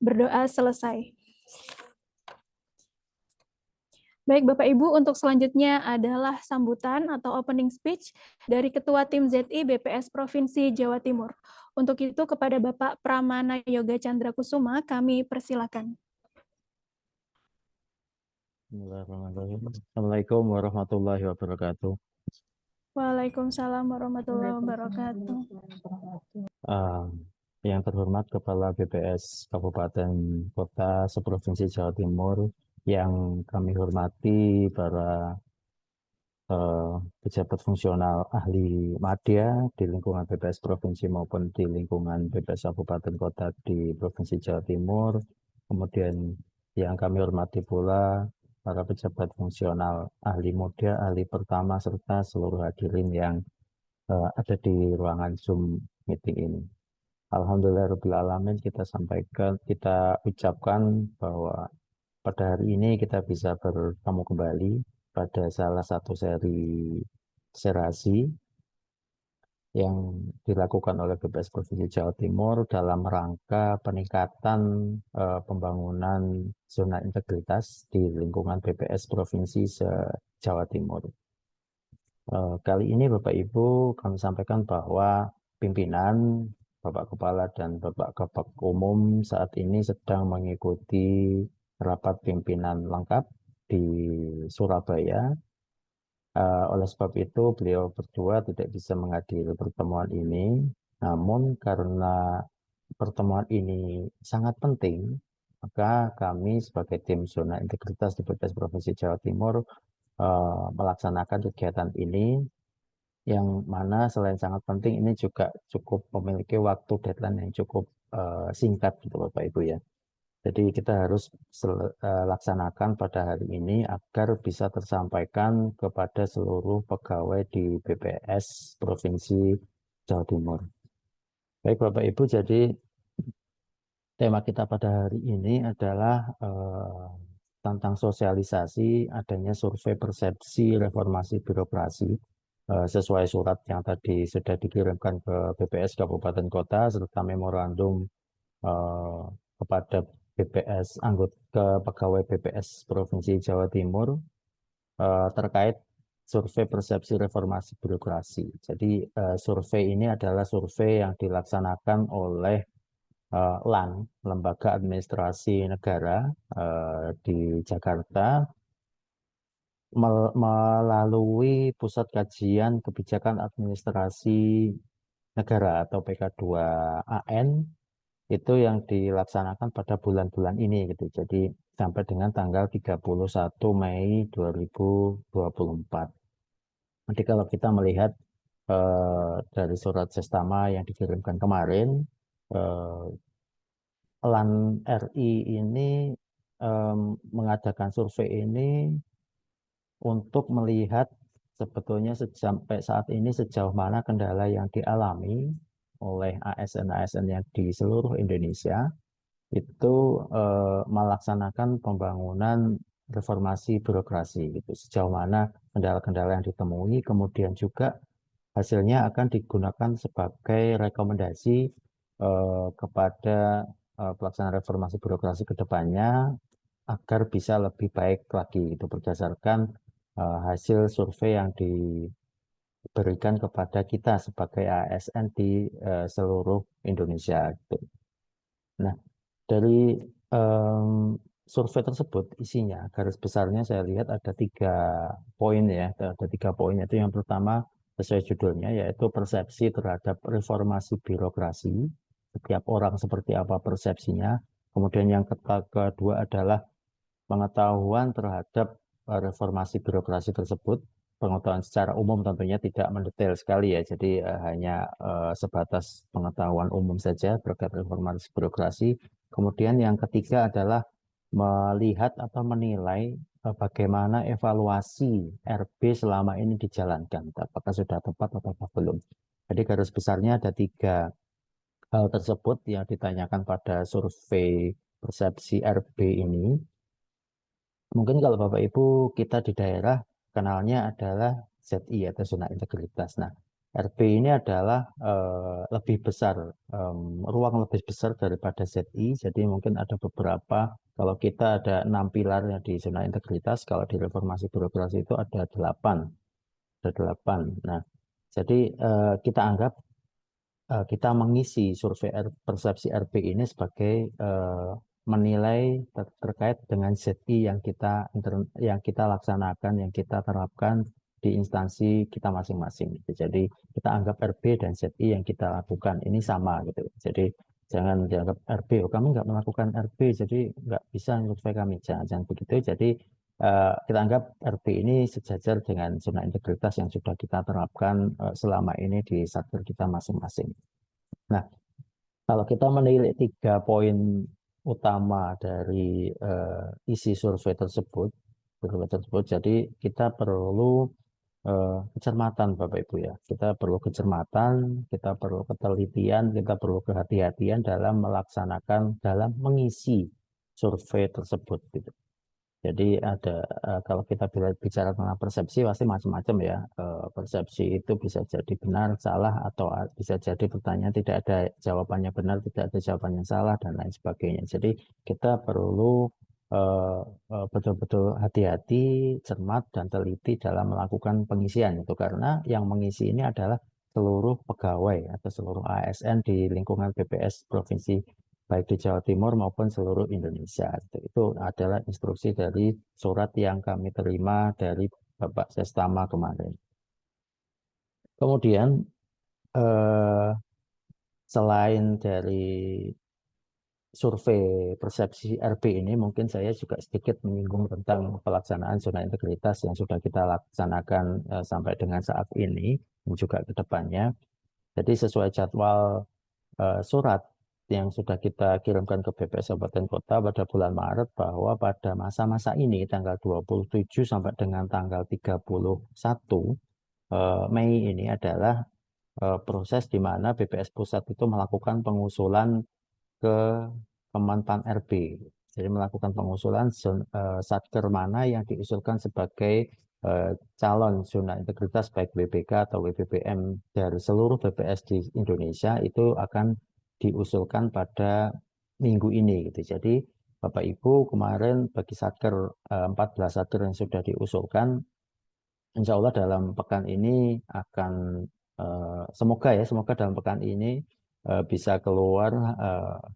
Berdoa selesai. Baik Bapak Ibu, untuk selanjutnya adalah sambutan atau opening speech dari Ketua Tim ZI BPS Provinsi Jawa Timur. Untuk itu kepada Bapak Pramana Yoga Chandra Kusuma kami persilakan. Bismillahirrahmanirrahim. Assalamualaikum warahmatullahi wabarakatuh. Waalaikumsalam warahmatullahi wabarakatuh. Ah, yang terhormat Kepala BPS Kabupaten Kota seprovinsi Jawa Timur, yang kami hormati para pejabat fungsional ahli madya di lingkungan BPS Provinsi maupun di lingkungan BPS Kabupaten Kota di Provinsi Jawa Timur. Kemudian yang kami hormati pula para pejabat fungsional ahli muda, ahli pertama, serta seluruh hadirin yang ada di ruangan Zoom meeting ini. Alhamdulillahirrahmanirrahim, kita ucapkan bahwa pada hari ini kita bisa bertemu kembali pada salah satu seri serasi yang dilakukan oleh BPS Provinsi Jawa Timur dalam rangka peningkatan pembangunan zona integritas di lingkungan BPS Provinsi Jawa Timur. Kali ini Bapak Ibu kami sampaikan bahwa pimpinan, Bapak Kepala dan Bapak Kabak Umum saat ini sedang mengikuti rapat pimpinan lengkap di Surabaya. Oleh sebab itu beliau berdua tidak bisa menghadiri pertemuan ini. Namun karena pertemuan ini sangat penting, maka kami sebagai tim zona integritas di BPS Provinsi Jawa Timur melaksanakan kegiatan ini, yang mana selain sangat penting ini juga cukup memiliki waktu deadline yang cukup singkat gitu Bapak Ibu ya. Jadi kita harus laksanakan pada hari ini agar bisa tersampaikan kepada seluruh pegawai di BPS Provinsi Jawa Timur. Baik Bapak Ibu, jadi tema kita pada hari ini adalah tentang sosialisasi adanya survei persepsi reformasi birokrasi sesuai surat yang tadi sudah dikirimkan ke BPS Kabupaten Kota serta memorandum eh, kepada BPS anggota pegawai BPS Provinsi Jawa Timur terkait survei persepsi reformasi birokrasi. Jadi survei ini adalah survei yang dilaksanakan oleh LAN, Lembaga Administrasi Negara di Jakarta, melalui Pusat Kajian Kebijakan Administrasi Negara atau PK2AN, itu yang dilaksanakan pada bulan-bulan ini gitu. Jadi sampai dengan tanggal 31 Mei 2024. Nanti kalau kita melihat dari surat sestama yang dikirimkan kemarin, eh, LAN RI ini mengadakan survei ini untuk melihat sebetulnya sampai saat ini sejauh mana kendala yang dialami oleh ASN-ASN yang di seluruh Indonesia itu melaksanakan pembangunan reformasi birokrasi gitu. Sejauh mana kendala-kendala yang ditemui, kemudian juga hasilnya akan digunakan sebagai rekomendasi kepada pelaksanaan reformasi birokrasi ke depannya agar bisa lebih baik lagi itu berdasarkan hasil survei yang diberikan kepada kita sebagai ASN di seluruh Indonesia gitu. Nah, dari em, survei tersebut isinya garis besarnya saya lihat ada 3 poin ya, ada 3 poin. Itu yang pertama sesuai judulnya yaitu persepsi terhadap reformasi birokrasi. Setiap orang seperti apa persepsinya. Kemudian yang kedua adalah pengetahuan terhadap reformasi birokrasi tersebut. Pengetahuan secara umum tentunya tidak mendetail sekali ya, jadi hanya sebatas pengetahuan umum saja terkait reformasi birokrasi. Kemudian yang ketiga adalah melihat atau menilai bagaimana evaluasi RB selama ini dijalankan, apakah sudah tepat atau belum. Jadi garis besarnya ada 3 hal tersebut yang ditanyakan pada survei persepsi RB ini. Mungkin kalau Bapak Ibu kita di daerah kenalnya adalah ZI atau zona integritas. Nah, RB ini adalah lebih besar, ruang lebih besar daripada ZI. Jadi mungkin ada beberapa, kalau kita ada 6 pilarnya di zona integritas, kalau di reformasi birokrasi itu ada 8. Ada 8. Nah, jadi kita anggap kita mengisi survei persepsi RP ini sebagai menilai terkait dengan ZI yang kita laksanakan, yang kita terapkan di instansi kita masing-masing gitu. Jadi kita anggap RP dan ZI yang kita lakukan ini sama gitu. Jadi jangan dianggap RP, oh kami nggak melakukan RP, jadi nggak bisa survei kami. Jangan begitu. Jadi kita anggap RP ini sejajar dengan zona integritas yang sudah kita terapkan selama ini di satker kita masing-masing. Nah, kalau kita menilik 3 poin utama dari isi survei tersebut, jadi kita perlu kecermatan, Bapak Ibu ya. Kita perlu kecermatan, kita perlu ketelitian, kita perlu kehati-hatian dalam mengisi survei tersebut, gitu. Jadi kalau kita bicara tentang persepsi pasti macam-macam ya. Persepsi itu bisa jadi benar, salah, atau bisa jadi pertanyaan tidak ada jawabannya benar, tidak ada jawabannya salah dan lain sebagainya. Jadi kita perlu betul-betul hati-hati, cermat dan teliti dalam melakukan pengisian itu, karena yang mengisi ini adalah seluruh pegawai atau seluruh ASN di lingkungan BPS Provinsi baik di Jawa Timur maupun seluruh Indonesia. Itu adalah instruksi dari surat yang kami terima dari Bapak Sestama kemarin. Kemudian eh, selain dari survei persepsi RB ini, mungkin saya juga sedikit menyinggung tentang pelaksanaan zona integritas yang sudah kita laksanakan sampai dengan saat ini dan juga ke depannya. Jadi sesuai jadwal surat yang sudah kita kirimkan ke BPS Kabupaten Kota pada bulan Maret, bahwa pada masa-masa ini tanggal 27 sampai dengan tanggal 31 Mei ini adalah proses di mana BPS Pusat itu melakukan pengusulan ke Kemenpan RB. Jadi melakukan pengusulan satker mana yang diusulkan sebagai calon zona integritas baik WBK atau WBPM dari seluruh BPS di Indonesia itu akan diusulkan pada minggu ini gitu. Jadi Bapak Ibu kemarin bagi satker 14 satker yang sudah diusulkan, insya Allah dalam pekan ini akan semoga dalam pekan ini bisa keluar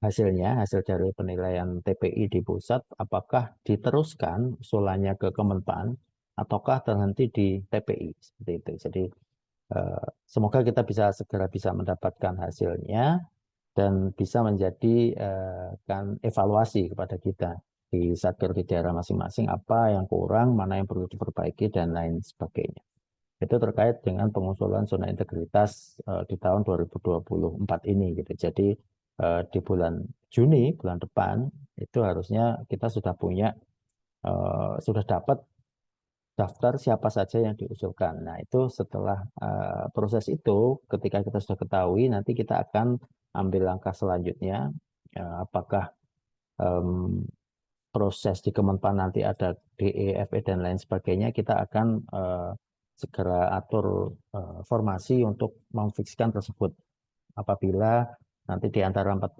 hasil dari penilaian TPI di pusat, apakah diteruskan usulannya ke Kemenpan ataukah terhenti di TPI seperti itu. Jadi semoga kita segera bisa mendapatkan hasilnya dan bisa menjadi kan evaluasi kepada kita di satker di daerah masing-masing, apa yang kurang, mana yang perlu diperbaiki dan lain sebagainya. Itu terkait dengan pengusulan zona integritas di tahun 2024 ini gitu. Jadi di bulan Juni, bulan depan, itu harusnya kita sudah dapat daftar siapa saja yang diusulkan. Nah, itu setelah proses itu, ketika kita sudah ketahui, nanti kita akan ambil langkah selanjutnya, apakah em, proses di Kemenpan nanti ada DE, FE, dan lain sebagainya, kita akan segera atur formasi untuk memfikskan tersebut. Apabila nanti di antara 14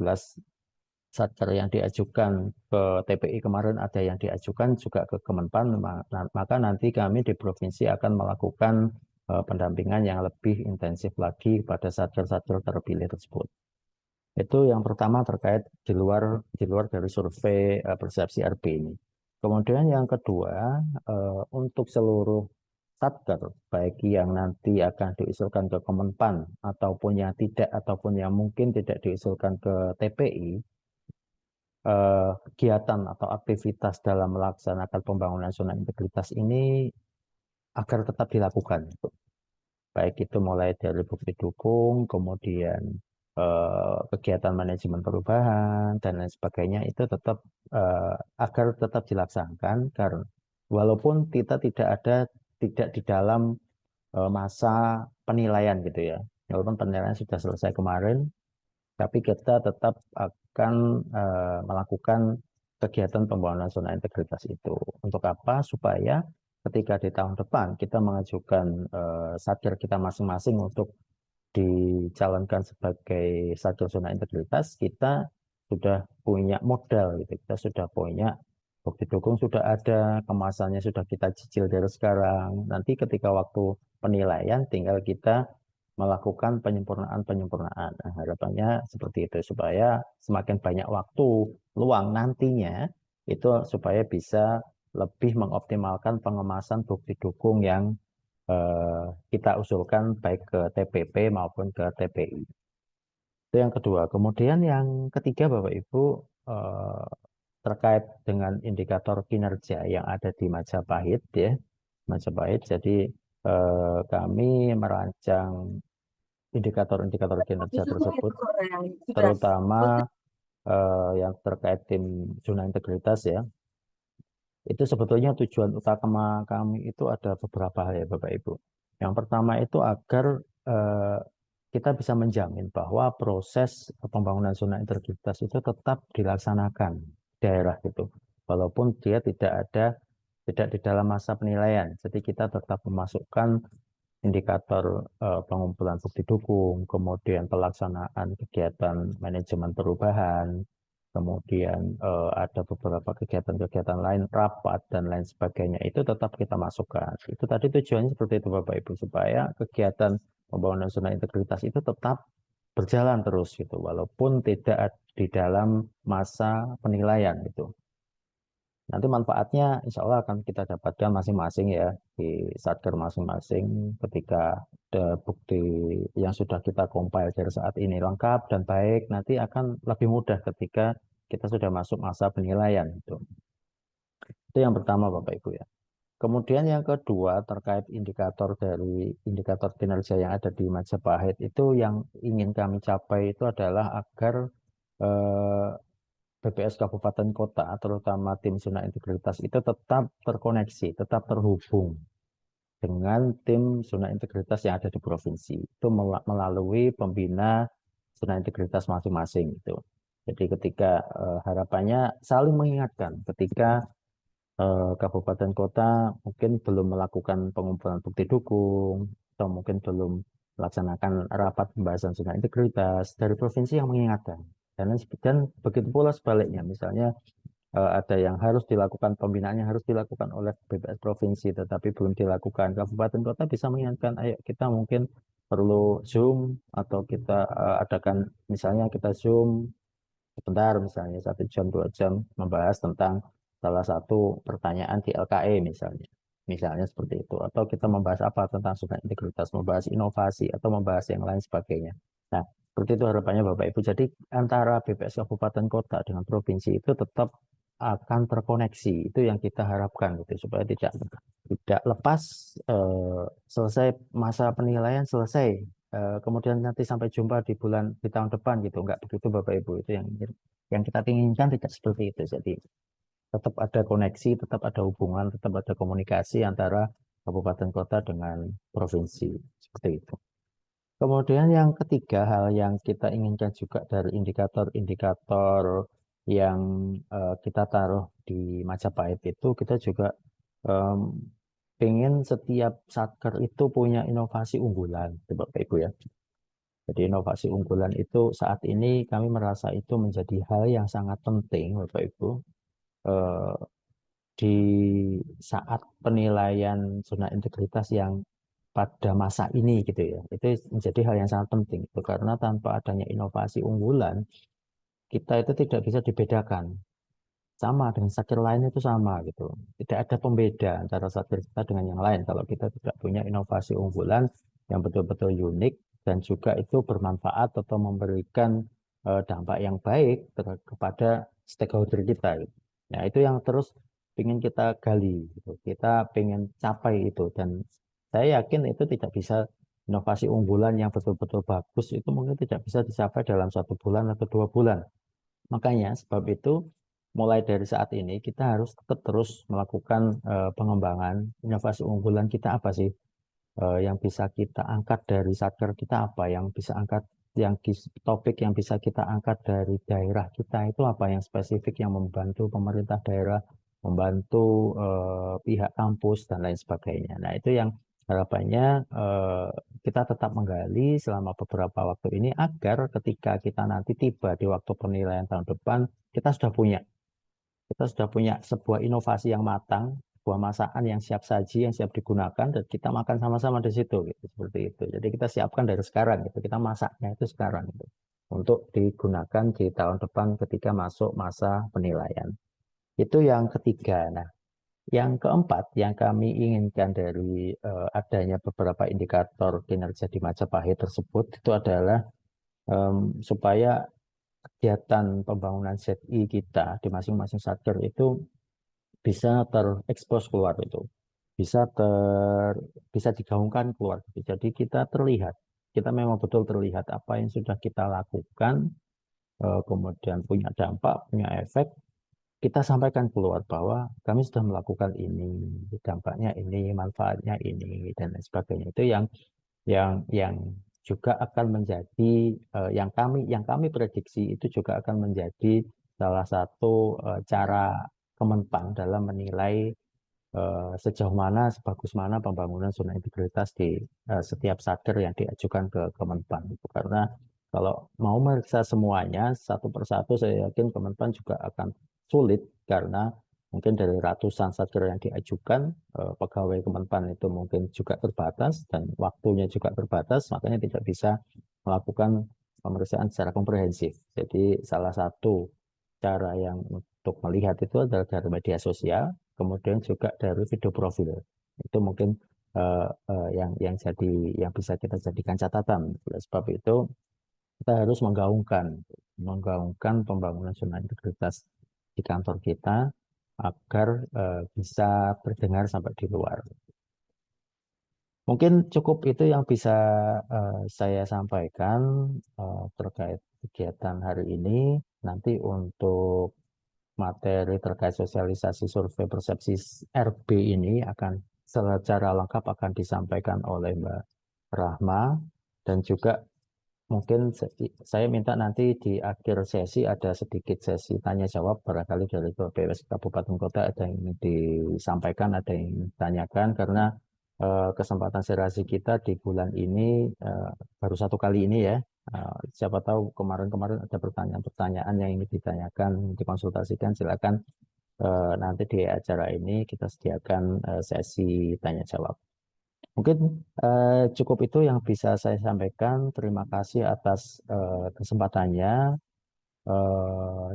satker yang diajukan ke TPI kemarin ada yang diajukan juga ke Kemenpan, maka nanti kami di provinsi akan melakukan pendampingan yang lebih intensif lagi pada satker-satker terpilih tersebut. Itu yang pertama terkait di luar dari survei persepsi RB ini. Kemudian yang kedua, untuk seluruh satker, baik yang nanti akan diusulkan ke Kemenpan ataupun yang tidak, ataupun yang mungkin tidak diusulkan ke TPI, kegiatan atau aktivitas dalam melaksanakan pembangunan zona integritas ini agar tetap dilakukan. Baik itu mulai dari bukti dukung, kemudian kegiatan manajemen perubahan dan lain sebagainya itu tetap agar tetap dilaksanakan, karena walaupun kita tidak di dalam masa penilaian gitu ya, walaupun penilaian sudah selesai kemarin, tapi kita tetap akan melakukan kegiatan pembangunan zona integritas itu. Untuk apa? Supaya ketika di tahun depan kita mengajukan satker kita masing-masing untuk dicalonkan sebagai Satker Zona Integritas, kita sudah punya modal gitu. Kita sudah punya bukti dukung, sudah ada, kemasannya sudah kita cicil dari sekarang. Nanti ketika waktu penilaian tinggal kita melakukan penyempurnaan-penyempurnaan. Nah, harapannya seperti itu supaya semakin banyak waktu luang nantinya itu supaya bisa lebih mengoptimalkan pengemasan bukti dukung yang kita usulkan baik ke TPP maupun ke TPI. Itu yang kedua. Kemudian yang ketiga, Bapak Ibu, eh, terkait dengan indikator kinerja yang ada di Majapahit, ya, Majapahit. Jadi kami merancang indikator-indikator kinerja tersebut, terutama yang terkait tim zona integritas, ya. Itu sebetulnya tujuan utama kami itu ada beberapa hal, ya Bapak Ibu. Yang pertama itu agar eh, kita bisa menjamin bahwa proses pembangunan zona integritas itu tetap dilaksanakan di daerah gitu. Walaupun dia tidak di dalam masa penilaian. Jadi kita tetap memasukkan indikator pengumpulan bukti dukung, kemudian pelaksanaan kegiatan manajemen perubahan, kemudian ada beberapa kegiatan-kegiatan lain, rapat dan lain sebagainya, itu tetap kita masukkan. Itu tadi tujuannya seperti itu Bapak Ibu, supaya kegiatan pembangunan zona integritas itu tetap berjalan terus gitu, walaupun tidak di dalam masa penilaian gitu. Nanti manfaatnya insya Allah akan kita dapatkan masing-masing ya di satker masing-masing ketika ada bukti yang sudah kita compile dari saat ini lengkap dan baik, nanti akan lebih mudah ketika kita sudah masuk masa penilaian itu. Itu yang pertama Bapak Ibu ya. Kemudian yang kedua terkait indikator kinerja yang ada di Majapahit itu yang ingin kami capai itu adalah agar eh, BPS Kabupaten Kota, terutama tim zona integritas itu tetap terkoneksi, tetap terhubung dengan tim zona integritas yang ada di provinsi. Itu melalui pembina zona integritas masing-masing itu. Jadi ketika harapannya saling mengingatkan ketika kabupaten kota mungkin belum melakukan pengumpulan bukti dukung atau mungkin belum melaksanakan rapat pembahasan zona integritas dari provinsi yang mengingatkan. Dan begitu pula sebaliknya, misalnya ada yang harus dilakukan pembinaannya harus dilakukan oleh BPS provinsi tetapi belum dilakukan. Kabupaten kota bisa mengingatkan, ayo kita mungkin perlu Zoom atau kita adakan misalnya kita Zoom sebentar misalnya 1 jam 2 jam membahas tentang salah satu pertanyaan di LKE misalnya seperti itu atau kita membahas apa tentang zona integritas, membahas inovasi atau membahas yang lain sebagainya. Nah, seperti itu harapannya Bapak Ibu. Jadi antara BPS Kabupaten Kota dengan provinsi itu tetap akan terkoneksi. Itu yang kita harapkan gitu supaya tidak lepas selesai masa penilaian selesai. Kemudian nanti sampai jumpa di tahun depan gitu. Enggak begitu Bapak Ibu. Itu yang kita inginkan tidak seperti itu. Jadi tetap ada koneksi, tetap ada hubungan, tetap ada komunikasi antara kabupaten kota dengan provinsi. Seperti itu. Kemudian yang ketiga, hal yang kita inginkan juga dari indikator-indikator yang kita taruh di Majapahit itu, kita juga em, pengen setiap satker itu punya inovasi unggulan, Bapak Ibu ya. Jadi inovasi unggulan itu saat ini kami merasa itu menjadi hal yang sangat penting, Bapak Ibu. Eh, di saat penilaian zona integritas yang pada masa ini gitu ya, itu menjadi hal yang sangat penting itu karena tanpa adanya inovasi unggulan kita itu tidak bisa dibedakan sama dengan satker lain itu sama gitu, tidak ada pembeda antara satker kita dengan yang lain kalau kita tidak punya inovasi unggulan yang betul-betul unik dan juga itu bermanfaat atau memberikan dampak yang baik kepada stakeholder kita gitu. Nah itu yang terus ingin kita gali gitu. Kita ingin capai itu dan saya yakin itu tidak bisa inovasi unggulan yang betul-betul bagus itu mungkin tidak bisa dicapai dalam 1 bulan atau 2 bulan. Makanya sebab itu mulai dari saat ini kita harus tetap terus melakukan pengembangan inovasi unggulan kita apa sih. Yang bisa kita angkat dari satker kita apa yang bisa angkat topik yang bisa kita angkat dari daerah kita itu apa yang spesifik yang membantu pemerintah daerah, membantu pihak kampus dan lain sebagainya. Nah, itu yang Harapannya kita tetap menggali selama beberapa waktu ini agar ketika kita nanti tiba di waktu penilaian tahun depan, kita sudah punya sebuah inovasi yang matang, sebuah masakan yang siap saji, yang siap digunakan, dan kita makan sama-sama di situ, gitu, seperti itu. Jadi kita siapkan dari sekarang, gitu. Kita masaknya itu sekarang, gitu, untuk digunakan di tahun depan ketika masuk masa penilaian. Itu yang ketiga. Nah, yang keempat yang kami inginkan dari adanya beberapa indikator kinerja di Majapahit tersebut itu adalah supaya kegiatan pembangunan ZI kita di masing-masing satker itu bisa terekspos keluar itu, bisa bisa digaungkan keluar. Jadi kita terlihat, kita memang betul terlihat apa yang sudah kita lakukan, kemudian punya dampak, punya efek, kita sampaikan keluar bahwa kami sudah melakukan ini, dampaknya ini, manfaatnya ini, dan lain sebagainya. Itu yang juga akan menjadi yang kami prediksi itu juga akan menjadi salah satu cara Kemenpan dalam menilai sejauh mana, sebagus mana pembangunan zona integritas di setiap satker yang diajukan ke Kemenpan. Karena kalau mau meriksa semuanya satu persatu, saya yakin Kemenpan juga akan sulit karena mungkin dari ratusan satker yang diajukan, pegawai Kemenpan itu mungkin juga terbatas dan waktunya juga terbatas, makanya tidak bisa melakukan pemeriksaan secara komprehensif. Jadi salah satu cara yang untuk melihat itu adalah dari media sosial, kemudian juga dari video profil. Itu mungkin yang bisa kita jadikan catatan. Oleh sebab itu kita harus menggaungkan pembangunan zona integritas di kantor kita agar bisa terdengar sampai di luar. Mungkin cukup itu yang bisa saya sampaikan terkait kegiatan hari ini. Nanti untuk materi terkait sosialisasi survei persepsi RB ini akan secara lengkap akan disampaikan oleh Mbak Rahma, dan juga mungkin saya minta nanti di akhir sesi ada sedikit sesi tanya jawab, barangkali dari BPS Kabupaten Kota ada yang ingin disampaikan, ada yang ingin ditanyakan, karena kesempatan serasi kita di bulan ini baru satu kali ini ya. Siapa tahu kemarin-kemarin ada pertanyaan-pertanyaan yang ingin ditanyakan, dikonsultasikan, silakan nanti di acara ini kita sediakan sesi tanya jawab. Mungkin cukup itu yang bisa saya sampaikan. Terima kasih atas kesempatannya.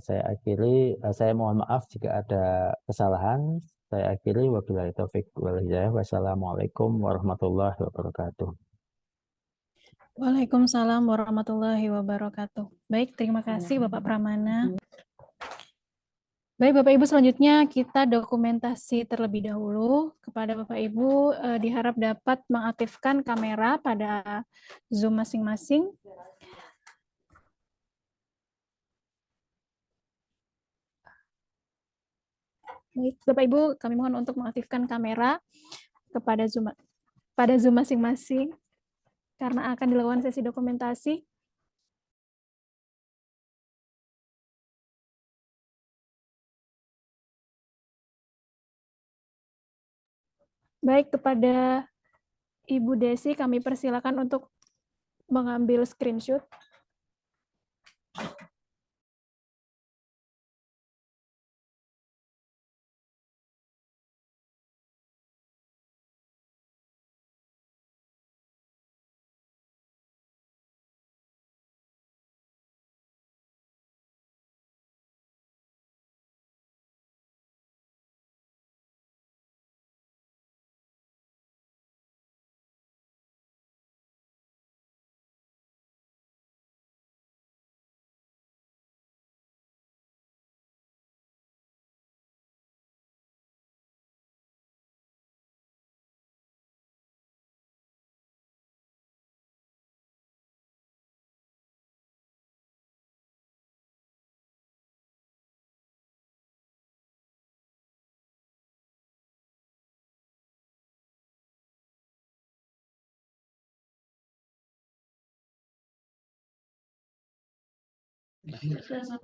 Saya akhiri, saya mohon maaf jika ada kesalahan. Saya akhiri, wabillahi taufik wal hidayah. Wassalamualaikum warahmatullahi wabarakatuh. Waalaikumsalam warahmatullahi wabarakatuh. Baik, terima kasih Bapak Pramana. Baik, Bapak Ibu, selanjutnya kita dokumentasi terlebih dahulu. Kepada Bapak Ibu diharap dapat mengaktifkan kamera pada Zoom masing-masing. Baik, Bapak Ibu, kami mohon untuk mengaktifkan kamera kepada Zoom masing-masing karena akan dilakukan sesi dokumentasi. Baik, kepada Ibu Desi kami persilakan untuk mengambil screenshot.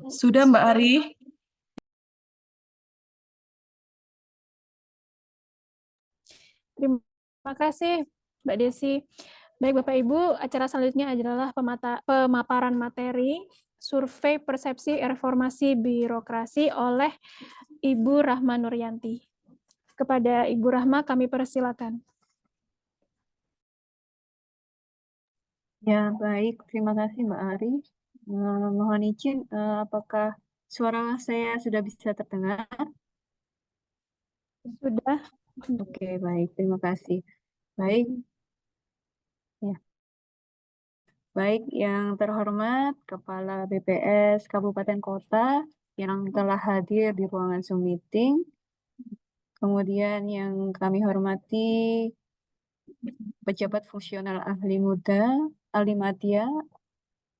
Sudah, Mbak Ari. Terima kasih Mbak Desi. Baik Bapak Ibu, acara selanjutnya adalah pemaparan materi survei persepsi reformasi birokrasi oleh Ibu Rahma Nuryanti. Kepada Ibu Rahma kami persilakan. Ya, baik. Terima kasih Mbak Ari. Mohon izin, apakah suara saya sudah bisa terdengar? Sudah. Oke, baik. Terima kasih. Baik. Ya. Baik, yang terhormat Kepala BPS Kabupaten Kota yang telah hadir di ruangan Zoom meeting. Kemudian yang kami hormati pejabat fungsional ahli muda, ahli madya,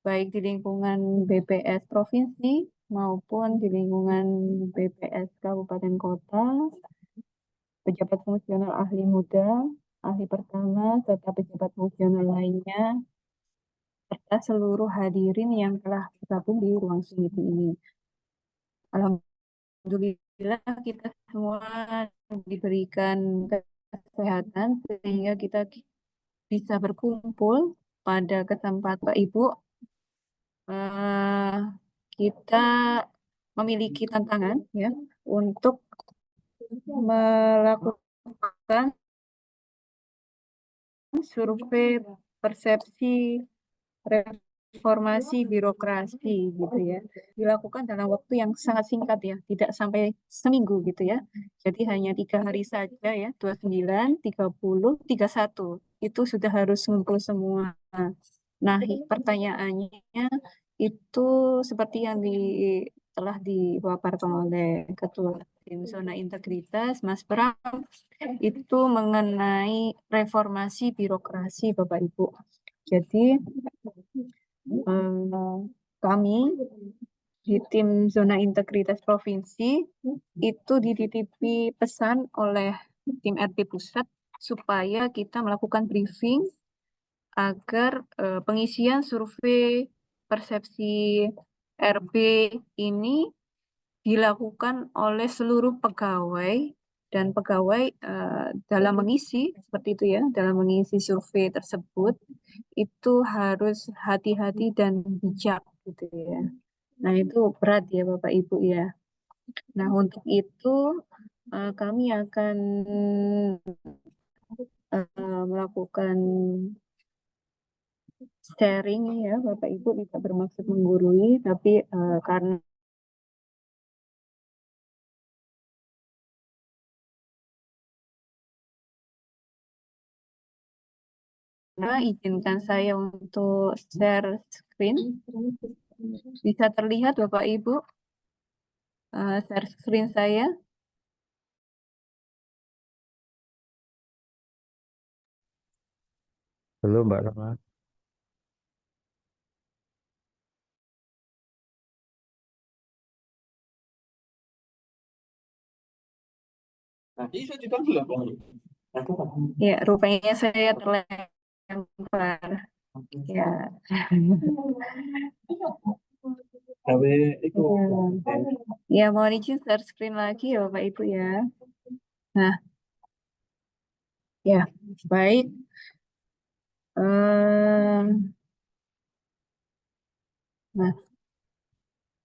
baik di lingkungan BPS Provinsi maupun di lingkungan BPS Kabupaten Kota, pejabat fungsional ahli muda, ahli pertama, serta pejabat fungsional lainnya, serta seluruh hadirin yang telah bergabung di ruang meeting ini. Alhamdulillah kita semua diberikan kesehatan sehingga kita bisa berkumpul pada kesempatan Ibu. Kita memiliki tantangan ya untuk melakukan survei persepsi reformasi birokrasi gitu ya, dilakukan dalam waktu yang sangat singkat ya, tidak sampai seminggu gitu ya, jadi hanya 3 hari saja ya, 29, 30, 31 itu sudah harus ngumpul semua. Nah, pertanyaannya itu seperti yang telah dipaparkan oleh Ketua Tim Zona Integritas, Mas Pram, itu mengenai reformasi birokrasi, Bapak Ibu. Jadi, kami di Tim Zona Integritas Provinsi itu dititipi pesan oleh tim RT Pusat supaya kita melakukan briefing agar pengisian survei persepsi RB ini dilakukan oleh seluruh pegawai dan pegawai dalam mengisi seperti itu ya, dalam mengisi survei tersebut itu harus hati-hati dan bijak gitu ya. Nah, itu berat ya Bapak Ibu ya. Nah, untuk itu kami akan melakukan sharing ya Bapak Ibu, tidak bermaksud menggurui, tapi karena izinkan saya untuk share screen. Bisa terlihat Bapak Ibu share screen saya? Belum, Mbak Rahma. Ya, rupanya saya terlempar. Ya. Ya, mohon izin share screen lagi ya Bapak Ibu ya. Nah, ya, baik. Nah,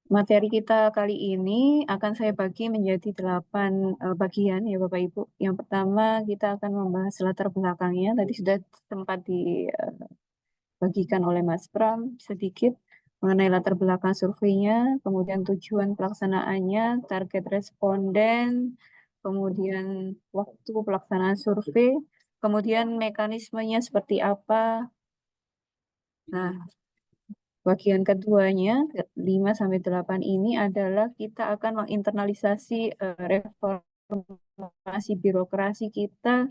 materi kita kali ini akan saya bagi menjadi 8 bagian ya Bapak Ibu. Yang pertama kita akan membahas latar belakangnya. Tadi sudah sempat dibagikan oleh Mas Pram sedikit mengenai latar belakang surveinya, kemudian tujuan pelaksanaannya, target responden, kemudian waktu pelaksanaan survei, kemudian mekanismenya seperti apa. Nah, bagian keduanya, 5-8 ini adalah kita akan menginternalisasi reformasi birokrasi kita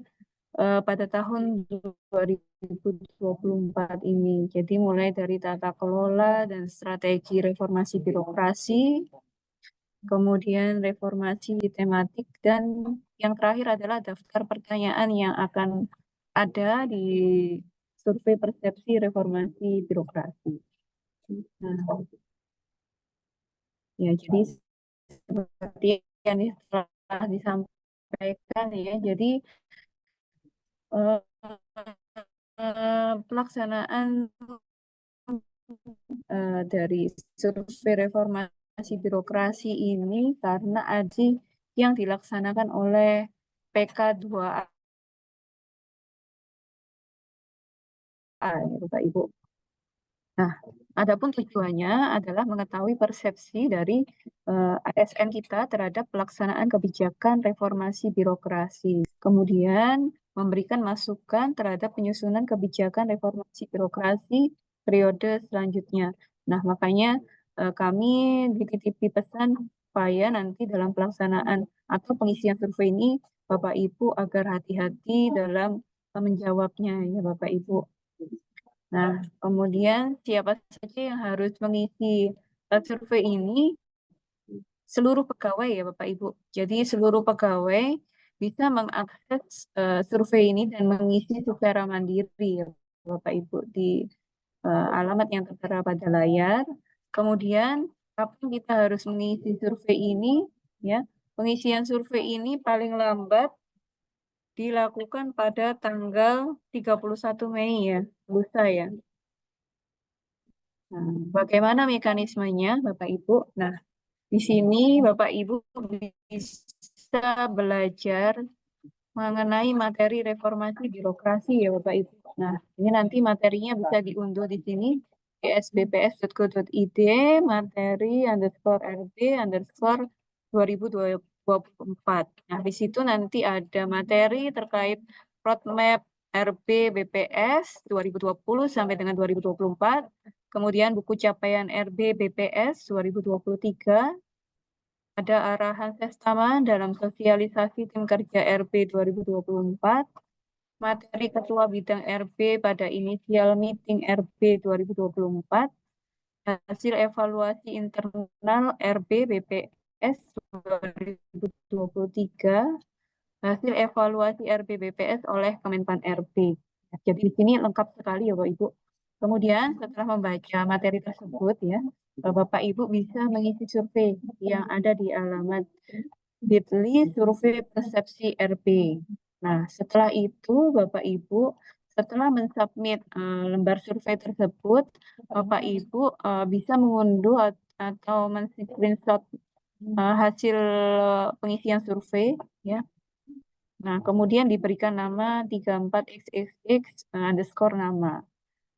pada tahun 2024 ini. Jadi mulai dari tata kelola dan strategi reformasi birokrasi, kemudian reformasi tematik, dan yang terakhir adalah daftar pertanyaan yang akan ada di survei persepsi reformasi birokrasi. Nah, ya, jadi seperti yang telah disampaikan ya, jadi pelaksanaan dari survei reformasi birokrasi ini karena AJI yang dilaksanakan oleh PK2A ya Bapak Ibu. Nah, adapun tujuannya adalah mengetahui persepsi dari ASN kita terhadap pelaksanaan kebijakan reformasi birokrasi. Kemudian memberikan masukan terhadap penyusunan kebijakan reformasi birokrasi periode selanjutnya. Nah, makanya kami dititipi pesan supaya nanti dalam pelaksanaan atau pengisian survei ini Bapak Ibu agar hati-hati dalam menjawabnya ya Bapak Ibu. Nah, kemudian siapa saja yang harus mengisi survei ini? Seluruh pegawai ya Bapak Ibu. Jadi seluruh pegawai bisa mengakses survei ini dan mengisi secara mandiri ya Bapak Ibu di alamat yang tertera pada layar. Kemudian kapan kita harus mengisi survei ini? Ya, pengisian survei ini paling lambat dilakukan pada tanggal 31 Mei ya, lusa ya. Nah, bagaimana mekanismenya Bapak Ibu? Nah, di sini Bapak Ibu bisa belajar mengenai materi reformasi birokrasi ya Bapak Ibu. Nah, ini nanti materinya bisa diunduh di sini sbps.go.id materi_rb_2024. Nah, di situ nanti ada materi terkait roadmap RB BPS 2020 sampai dengan 2024, kemudian buku capaian RB BPS 2023, ada arahan Sestama dalam sosialisasi tim kerja RB 2024, materi Ketua Bidang RB pada inisial meeting RB 2024, hasil evaluasi internal RB BPS 2023, hasil evaluasi RB BPS oleh Kemenpan RB. Jadi di sini lengkap sekali ya Bapak Ibu. Kemudian setelah membaca materi tersebut ya, Bapak Ibu bisa mengisi survei yang ada di alamat bit.ly survei persepsi RB. Nah, setelah itu Bapak Ibu setelah mensubmit lembar survei tersebut, Bapak Ibu bisa mengunduh atau men-screenshot hasil pengisian survei ya. Nah, kemudian diberikan nama 34xxx underscore nama.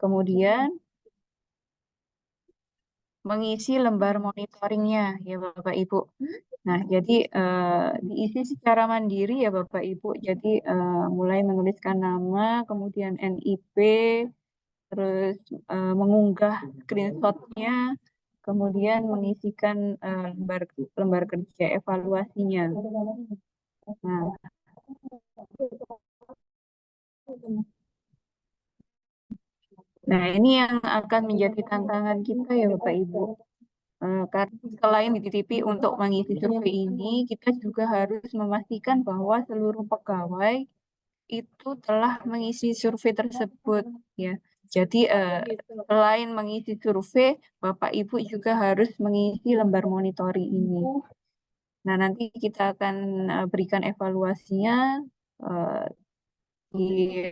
Kemudian mengisi lembar monitoringnya ya Bapak Ibu. Nah, jadi diisi secara mandiri ya Bapak Ibu. Jadi mulai menuliskan nama, kemudian NIP, terus mengunggah screenshotnya, kemudian mengisikan lembar kerja evaluasinya. Nah, ini yang akan menjadi tantangan kita ya Bapak Ibu. Karena selain dititipi untuk mengisi survei ini, kita juga harus memastikan bahwa seluruh pegawai itu telah mengisi survei tersebut ya. Jadi selain mengisi survei, Bapak Ibu juga harus mengisi lembar monitoring ini. Nah, nanti kita akan berikan evaluasinya di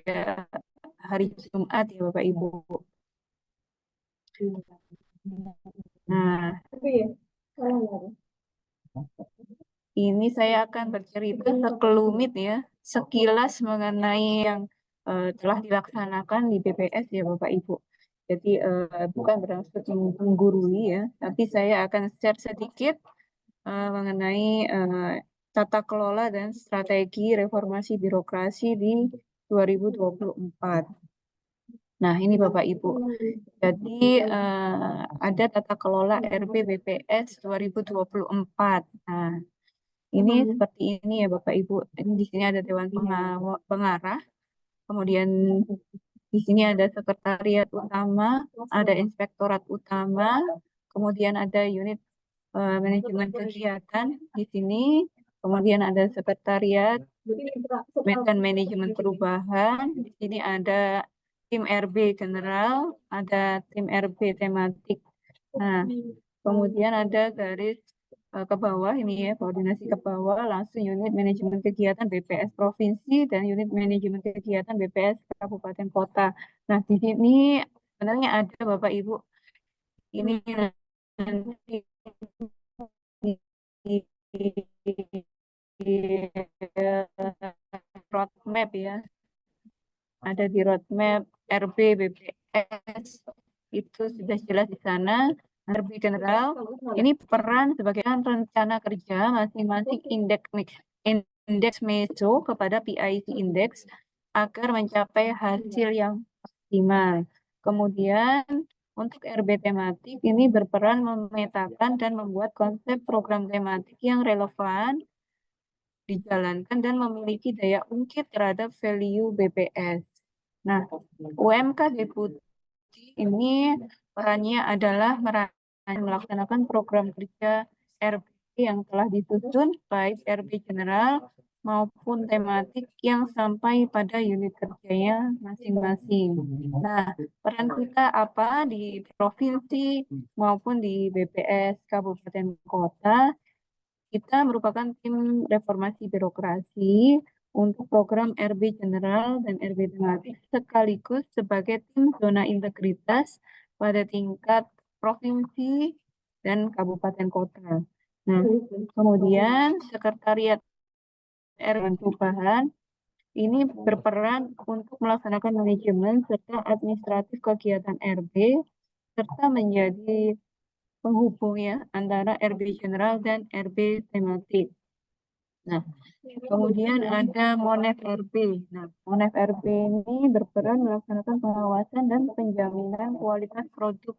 hari Jumat ya Bapak Ibu. Nah, ini saya akan bercerita sekelumit ya, sekilas mengenai yang telah dilaksanakan di BPS ya Bapak Ibu. Jadi bukan bermaksud menggurui ya, tapi saya akan share sedikit mengenai tata kelola dan strategi reformasi birokrasi di 2024. Nah, ini Bapak Ibu. Jadi ada tata kelola RB BPS 2024. Nah, ini seperti ini ya Bapak Ibu. Ini di sini ada Dewan Pengarah. Kemudian di sini ada Sekretariat Utama, ada Inspektorat Utama, kemudian ada unit manajemen kegiatan di sini, kemudian ada Sekretariat dan Manajemen Perubahan. Di sini ada tim RB General, ada tim RB tematik. Nah, kemudian ada garis ke bawah ini ya, koordinasi ke bawah langsung unit manajemen kegiatan BPS provinsi dan unit manajemen kegiatan BPS kabupaten kota. Nah, di sini sebenarnya ada Bapak Ibu, ini nanti di roadmap ya, ada di roadmap RB BPS itu sudah jelas di sana. RB general ini peran sebagai rencana kerja masing-masing indeks meso kepada PIC index agar mencapai hasil yang optimal. Kemudian untuk RB tematik ini berperan memetakan dan membuat konsep program tematik yang relevan dijalankan dan memiliki daya ungkit terhadap value BPS. Nah, UMK Deputi ini perannya adalah melaksanakan program kerja RB yang telah disusun, baik RB general maupun tematik yang sampai pada unit kerjanya masing-masing. Nah, peran kita apa di provinsi maupun di BPS Kabupaten Kota? Kita merupakan tim reformasi birokrasi untuk program RB General dan RB Tematik sekaligus sebagai tim zona integritas pada tingkat provinsi dan kabupaten kota. Nah, kemudian Sekretariat RB Perubahan ini berperan untuk melaksanakan manajemen serta administratif kegiatan RB serta menjadi penghubung ya antara RB general dan RB tematik. Nah, kemudian ada Monef RB. Nah, Monef RB ini berperan melaksanakan pengawasan dan penjaminan kualitas produk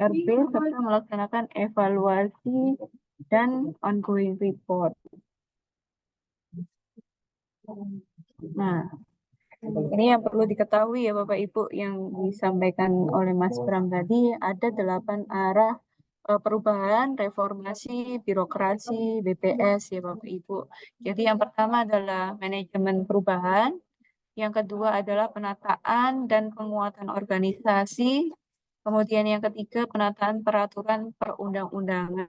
RB serta melaksanakan evaluasi dan ongoing report. Nah, ini yang perlu diketahui ya Bapak Ibu yang disampaikan oleh Mas Bram tadi, ada 8 arah perubahan reformasi birokrasi BPS ya Bapak Ibu. Jadi yang pertama adalah manajemen perubahan, yang kedua adalah penataan dan penguatan organisasi, kemudian yang ketiga penataan peraturan perundang-undangan,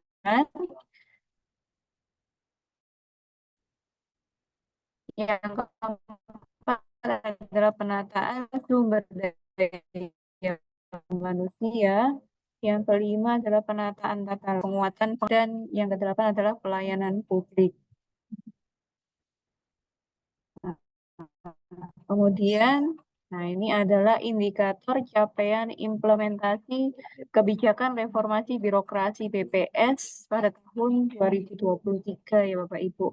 yang keempat adalah penataan sumber daya manusia. Yang kelima adalah penataan tata penguatan dan yang kedelapan adalah pelayanan publik. Kemudian, nah ini adalah indikator capaian implementasi kebijakan reformasi birokrasi BPS pada tahun 2023 ya Bapak Ibu.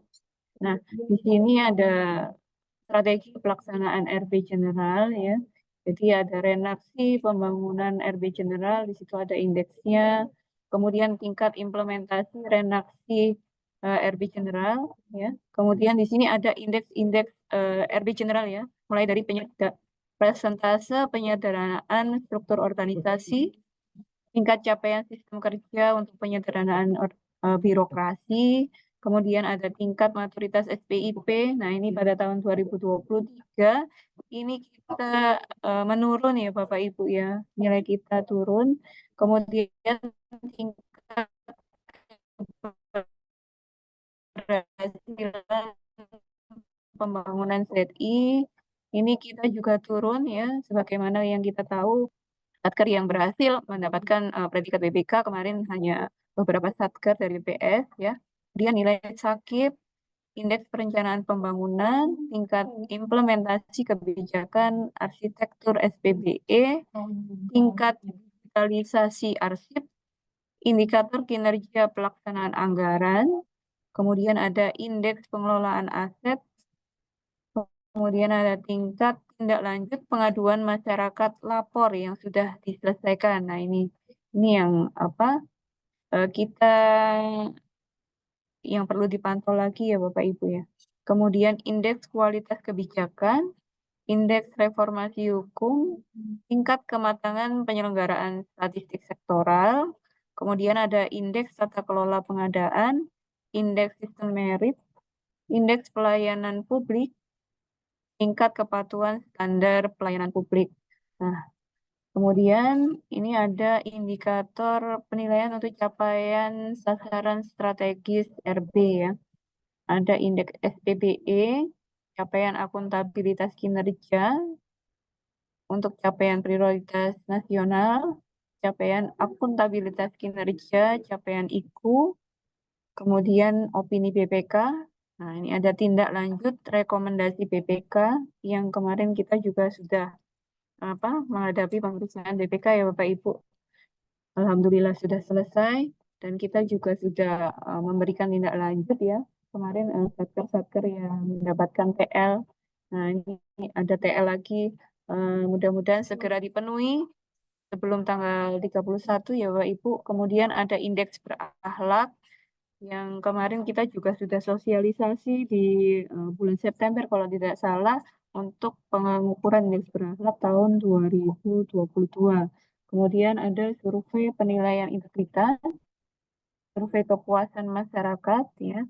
Nah, di sini ada strategi pelaksanaan RB General ya. Jadi ada renaksi pembangunan RB General, di situ ada indeksnya. Kemudian tingkat implementasi renaksi RB General ya. Kemudian di sini ada indeks-indeks RB General ya, mulai dari persentase penyederhanaan struktur organisasi, tingkat capaian sistem kerja untuk penyederhanaan birokrasi, kemudian ada tingkat maturitas SPIP. Nah, ini pada tahun 2023 ini kita menurun ya Bapak Ibu ya, nilai kita turun. Kemudian tingkat keberhasilan pembangunan ZI ini kita juga turun ya, sebagaimana yang kita tahu satker yang berhasil mendapatkan predikat BPK kemarin hanya beberapa satker dari BPS ya. Dia nilai sakit, indeks perencanaan pembangunan, tingkat implementasi kebijakan arsitektur SPBE, tingkat digitalisasi arsip, indikator kinerja pelaksanaan anggaran, kemudian ada indeks pengelolaan aset, kemudian ada tingkat tindak lanjut pengaduan masyarakat lapor yang sudah diselesaikan. Nah, ini yang kita yang perlu dipantau lagi ya Bapak Ibu ya. Kemudian indeks kualitas kebijakan, indeks reformasi hukum, tingkat kematangan penyelenggaraan statistik sektoral, kemudian ada indeks tata kelola pengadaan, indeks sistem merit, indeks pelayanan publik, tingkat kepatuhan standar pelayanan publik. Nah, Kemudian ini ada indikator penilaian untuk capaian sasaran strategis RB ya. Ada indeks SPBE, capaian akuntabilitas kinerja, untuk capaian prioritas nasional, capaian akuntabilitas kinerja, capaian IKU, kemudian opini BPK. Nah, ini ada tindak lanjut rekomendasi BPK yang kemarin kita juga sudah menghadapi pemeriksaan BPK ya Bapak Ibu. Alhamdulillah sudah selesai dan kita juga sudah memberikan tindak lanjut ya. Kemarin satker-satker yang mendapatkan TL. Nah, ini ada TL lagi. Mudah-mudahan segera dipenuhi sebelum tanggal 31 ya Bapak Ibu. Kemudian ada indeks berakhlak yang kemarin kita juga sudah sosialisasi di bulan September kalau tidak salah untuk pengukuran indeks berakhlak tahun 2022. Kemudian ada survei penilaian integritas, survei kepuasan masyarakat ya.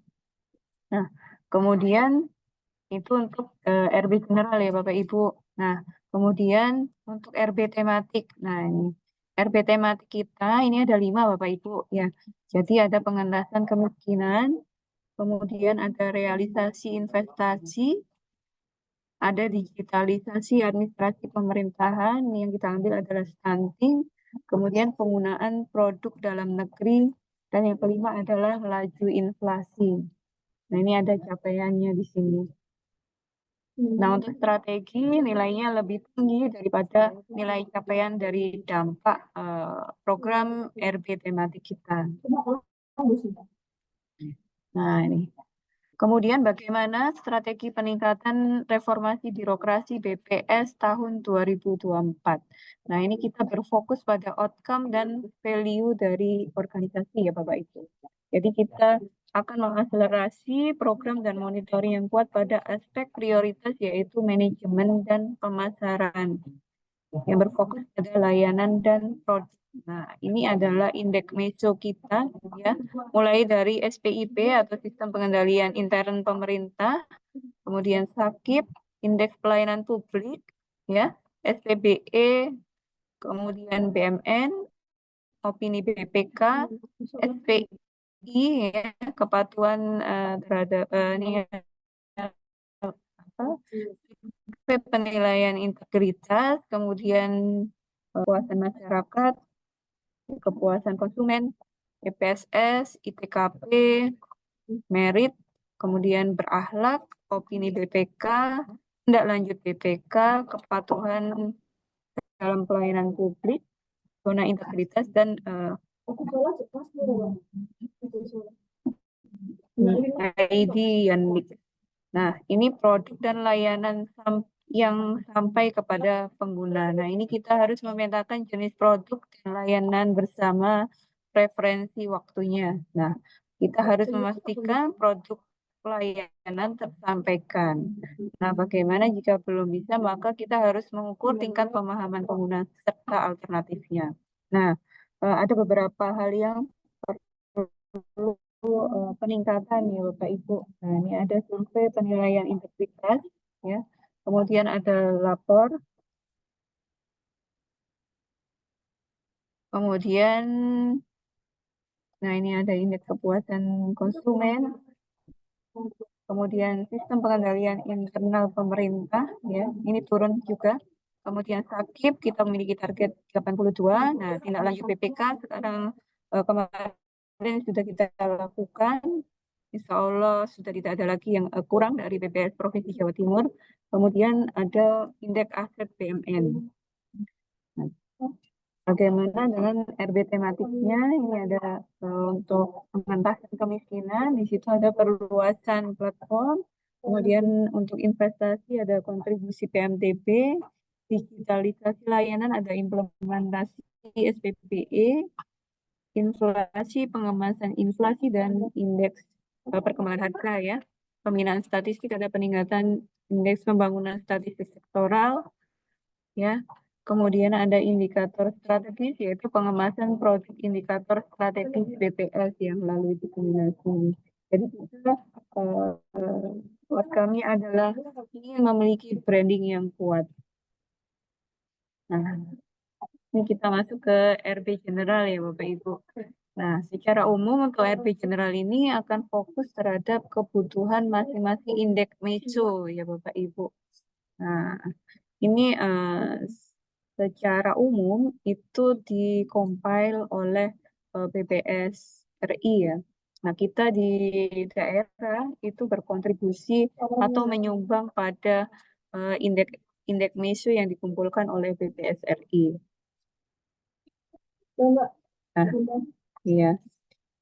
Nah, kemudian itu untuk RB general ya Bapak Ibu. Nah, kemudian untuk RB tematik. Nah, ini RB tematik kita ini ada 5 Bapak Ibu ya. Jadi ada pengentasan kemiskinan, kemudian ada realisasi investasi, ada digitalisasi administrasi pemerintahan, yang kita ambil adalah stunting, kemudian penggunaan produk dalam negeri, dan yang kelima adalah laju inflasi. Nah, ini ada capaiannya di sini. Nah, untuk strategi nilainya lebih tinggi daripada nilai capaian dari dampak program RB tematik kita. Nah, ini. Kemudian bagaimana strategi peningkatan reformasi birokrasi BPS tahun 2024. Nah, ini kita berfokus pada outcome dan value dari organisasi ya Bapak Ibu. Jadi kita akan mengakselerasi program dan monitoring yang kuat pada aspek prioritas yaitu manajemen dan pemasaran yang berfokus pada layanan dan produk. Nah, ini adalah indeks MESO kita ya, mulai dari SPIP atau sistem pengendalian intern pemerintah, kemudian SAKIP, indeks pelayanan publik ya, SPBE, kemudian BMN, opini BPK, SPI ya, kepatuhan terhadap penilaian integritas, kemudian kepuasan masyarakat, kepuasan konsumen, EPSS, ITKP, merit, kemudian berakhlak, opini BPK, tindak lanjut BPK, kepatuhan dalam pelayanan publik, zona integritas, dan ID yang. Nah, ini produk dan layanan yang sampai kepada pengguna. Nah, ini kita harus memetakan jenis produk dan layanan bersama preferensi waktunya. Nah, kita harus memastikan produk layanan tersampaikan. Nah, bagaimana jika belum bisa, maka kita harus mengukur tingkat pemahaman pengguna serta alternatifnya. Nah, ada beberapa hal yang perlu peningkatan ya Bapak Ibu. Nah, ini ada survei penilaian integritas ya. Kemudian ada lapor. Kemudian nah ini ada indeks kepuasan konsumen. Kemudian sistem pengendalian internal pemerintah ya. Ini turun juga. Kemudian SAKIP kita memiliki target 82. Nah, tindak lanjut BPK sekarang kemarin sudah kita lakukan. Insya Allah sudah tidak ada lagi yang kurang dari BPS Provinsi Jawa Timur. Kemudian ada indeks aset BMN. Nah, bagaimana dengan RB tematiknya? Ini ada untuk pengentasan kemiskinan, di situ ada perluasan platform. Kemudian untuk investasi ada kontribusi PMTB, digitalisasi layanan ada implementasi SPBE, inflasi, pengemasan inflasi, dan indeks perkembangan harga ya. Pembinaan statistik ada peningkatan indeks pembangunan statistik sektoral ya. Kemudian ada indikator strategis yaitu pengemasan produk indikator strategis BPS yang melalui diseminasi. Jadi kita buat kami adalah ingin memiliki branding yang kuat. Nah, Ini kita masuk ke RB General ya Bapak Ibu. Nah, secara umum untuk RB General ini akan fokus terhadap kebutuhan masing-masing indeks meso ya Bapak Ibu. Nah, ini secara umum itu dikompil oleh BPS RI ya. Nah, kita di daerah itu berkontribusi atau menyumbang pada indeks meso yang dikumpulkan oleh BPS RI. Nah, iya.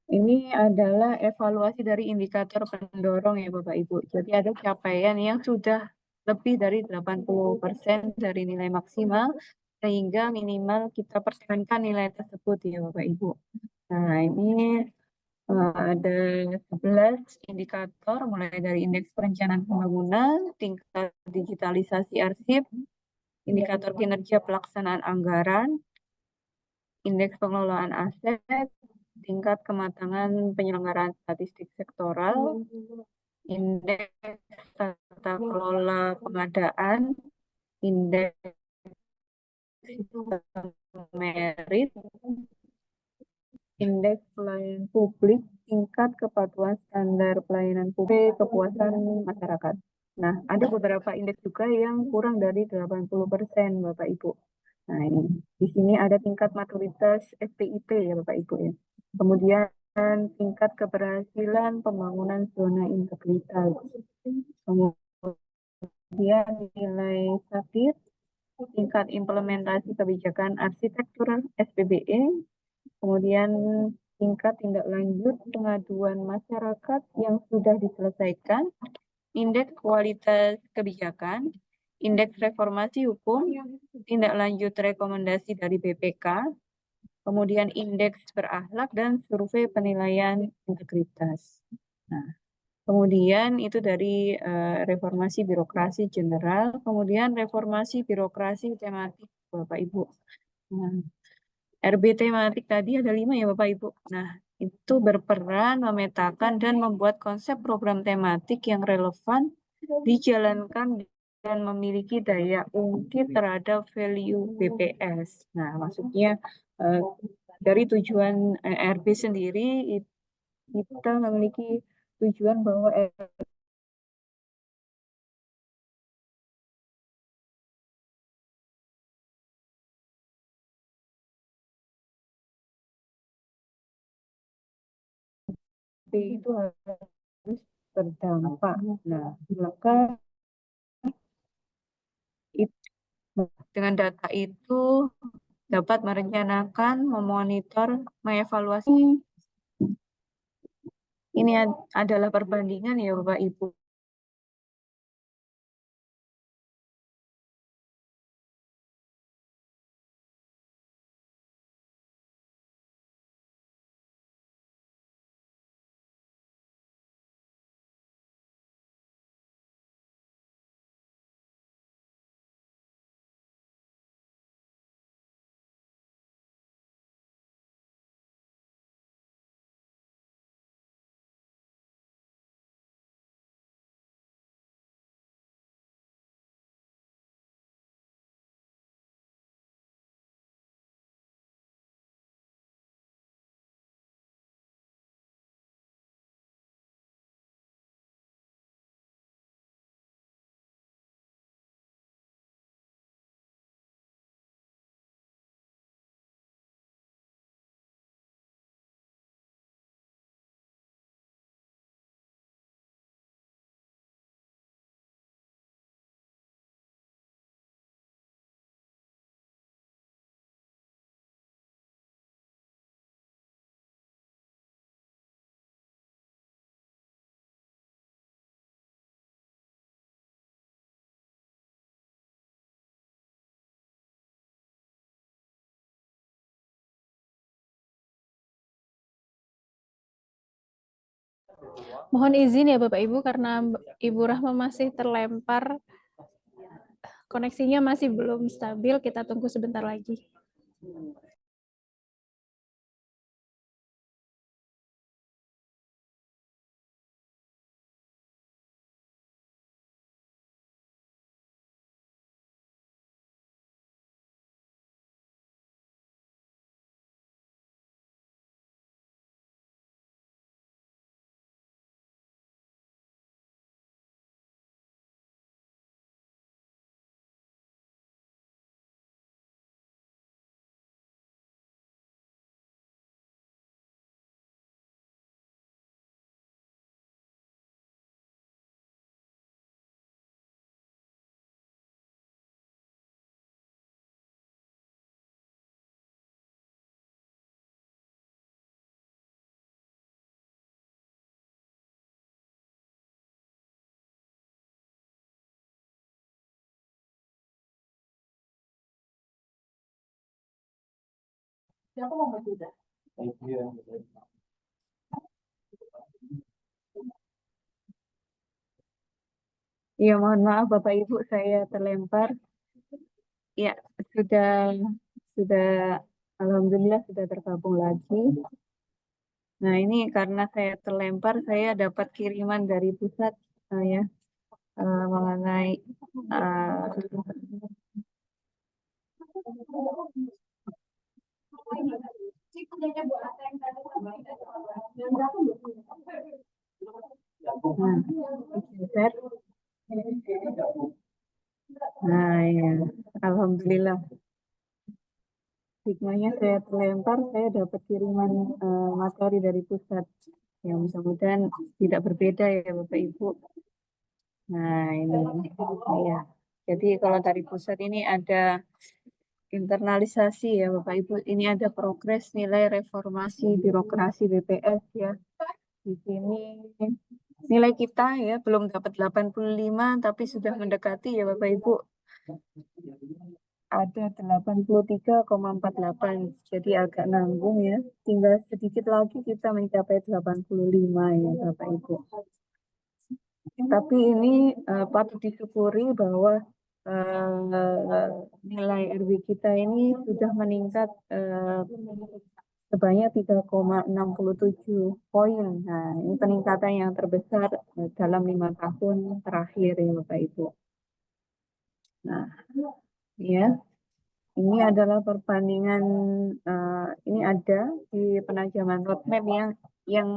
Ini adalah evaluasi dari indikator pendorong ya Bapak Ibu. Jadi ada capaian yang sudah lebih dari 80% dari nilai maksimal, sehingga minimal kita pertahankan nilai tersebut ya Bapak Ibu. Nah, ini ada 11 indikator, mulai dari indeks perencanaan pembangunan, tingkat digitalisasi arsip, indikator kinerja pelaksanaan anggaran, indeks pengelolaan aset, tingkat kematangan penyelenggaraan statistik sektoral, indeks tata kelola pengadaan, indeks merit, indeks pelayanan publik, tingkat kepatuhan standar pelayanan publik, kepuasan masyarakat. Nah, ada beberapa indeks juga yang kurang dari 80% Bapak Ibu. Nah, ini di sini ada tingkat maturitas SPIP ya Bapak Ibu ya. Kemudian tingkat keberhasilan pembangunan zona integritas. Kemudian nilai sakit, tingkat implementasi kebijakan arsitektur SPBE, kemudian tingkat tindak lanjut pengaduan masyarakat yang sudah diselesaikan, indeks kualitas kebijakan, indeks reformasi hukum, tindak lanjut rekomendasi dari BPK, kemudian indeks berakhlak dan survei penilaian integritas. Nah, kemudian itu dari reformasi birokrasi general, kemudian reformasi birokrasi tematik Bapak Ibu. Nah, RB tematik tadi ada 5 ya Bapak Ibu. Nah, itu berperan memetakan dan membuat konsep program tematik yang relevan, dijalankan dan memiliki daya ungkit terhadap value BPS. Nah, maksudnya dari tujuan RB sendiri kita memiliki tujuan bahwa RB itu harus berdampak. Nah, maka dengan data itu dapat merencanakan, memonitor, mengevaluasi. Ini adalah perbandingan ya Bapak Ibu. Mohon izin ya Bapak Ibu, karena Ibu Rahma masih terlempar, koneksinya masih belum stabil, kita tunggu sebentar lagi. Ya, mohon maaf Bapak Ibu, saya terlempar. Ya, sudah alhamdulillah sudah tergabung lagi. Nah, ini karena saya terlempar, saya dapat kiriman dari pusat ya mengenai nah, ya, alhamdulillah. Hikmahnya saya terlempar, saya dapat kiriman materi dari pusat. Ya, mudah-mudahan tidak berbeda ya Bapak Ibu. Nah, ini ya. Jadi kalau dari pusat ini ada internalisasi ya Bapak Ibu. Ini ada progres nilai reformasi birokrasi BPS ya. Di sini nilai kita ya belum dapat 85 tapi sudah mendekati ya Bapak Ibu. Ada 83,48. Jadi agak nanggung ya. Tinggal sedikit lagi kita mencapai 85 ya Bapak Ibu. Tapi ini patut disyukuri bahwa nilai RB kita ini sudah meningkat sebanyak 3,67 poin. Nah, ini peningkatan yang terbesar dalam 5 tahun terakhir ya Bapak Ibu. Nah, ya, ini adalah perbandingan, ini ada di penajaman roadmap yang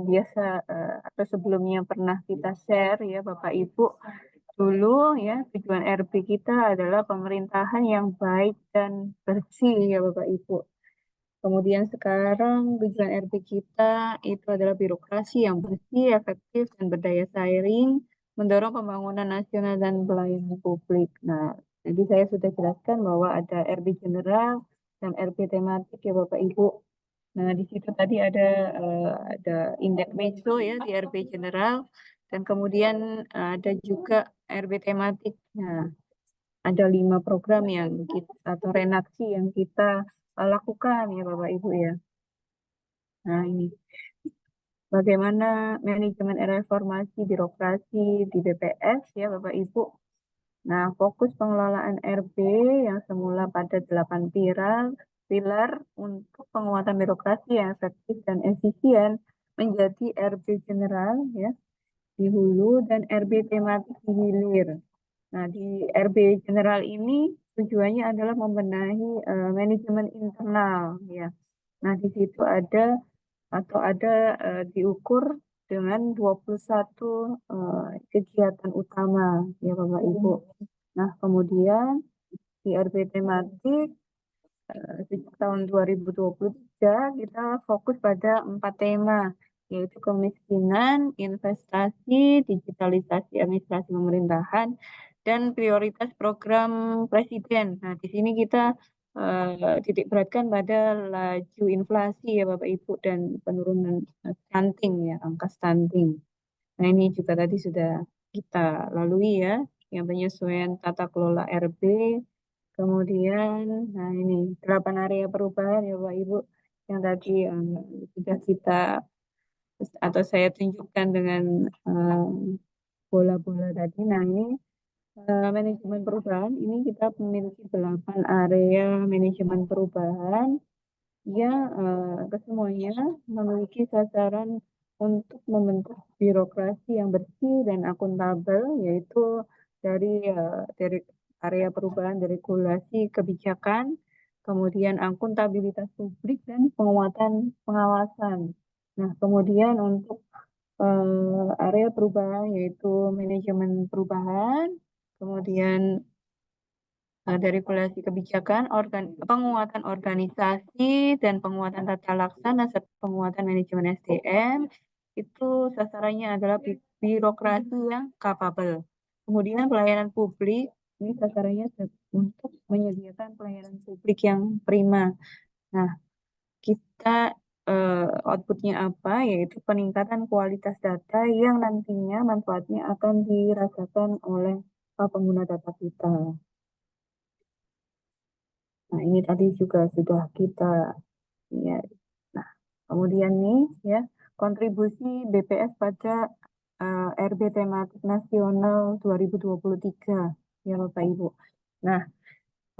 biasa atau sebelumnya pernah kita share ya Bapak Ibu. Dulu ya tujuan RB kita adalah pemerintahan yang baik dan bersih ya Bapak Ibu. Kemudian sekarang tujuan RB kita itu adalah birokrasi yang bersih, efektif, dan berdaya saing, mendorong pembangunan nasional dan pelayanan publik. Nah, jadi saya sudah jelaskan bahwa ada RB general dan RB tematik ya Bapak Ibu. Nah, di situ tadi ada indeks meso ya di RB general, dan kemudian ada juga RB tematik. Nah, ada 5 program yang kita, atau renaksi yang kita lakukan ya Bapak Ibu ya. Nah, ini bagaimana manajemen reformasi birokrasi di BPS ya Bapak Ibu. Nah, fokus pengelolaan RB yang semula pada 8 pilar untuk penguatan birokrasi yang efektif dan efisien menjadi RB general ya di hulu dan RB tematik di hilir. Nah, di RB general ini tujuannya adalah membenahi manajemen internal ya. Nah, di situ ada diukur dengan 21 kegiatan utama ya Bapak Ibu. Nah, kemudian di RB tematik sejak tahun 2023 kita fokus pada 4 tema, yaitu kemiskinan, investasi, digitalisasi administrasi pemerintahan, dan prioritas program presiden. Nah, di sini kita titik beratkan pada laju inflasi ya Bapak Ibu dan penurunan stunting ya, angka stunting. Nah, ini juga tadi sudah kita lalui ya, yang penyesuaian tata kelola RB. Kemudian, nah ini 8 area perubahan ya Bapak Ibu yang tadi sudah kita atau saya tunjukkan dengan bola-bola tadi. Nah, ini manajemen perubahan, ini kita memiliki 8 area manajemen perubahan yang kesemuanya memiliki sasaran untuk membentuk birokrasi yang bersih dan akuntabel, yaitu dari area perubahan dari regulasi kebijakan, kemudian akuntabilitas publik dan penguatan pengawasan. Nah, kemudian untuk area perubahan yaitu manajemen perubahan, kemudian dari regulasi kebijakan, penguatan organisasi dan penguatan tata laksana serta penguatan manajemen SDM itu sasarannya adalah birokrasi yang capable. Kemudian pelayanan publik ini sasarannya untuk menyediakan pelayanan publik yang prima. Nah, kita outputnya apa? Yaitu peningkatan kualitas data yang nantinya manfaatnya akan dirasakan oleh pengguna data kita. Nah, ini tadi juga sudah kita Ya. Nah, kemudian nih ya, kontribusi BPS pada RB tematik nasional 2023 ya Bapak Ibu. Nah,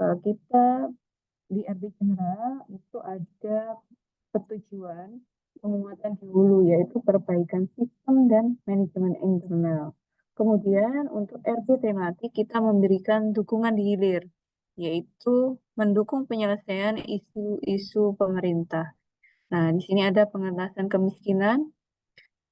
kita di RB General itu ada pertujuan penguatan di hulu, yaitu perbaikan sistem dan manajemen internal. Kemudian untuk RB tematik kita memberikan dukungan di hilir, yaitu mendukung penyelesaian isu-isu pemerintah. Nah, di sini ada pengentasan kemiskinan,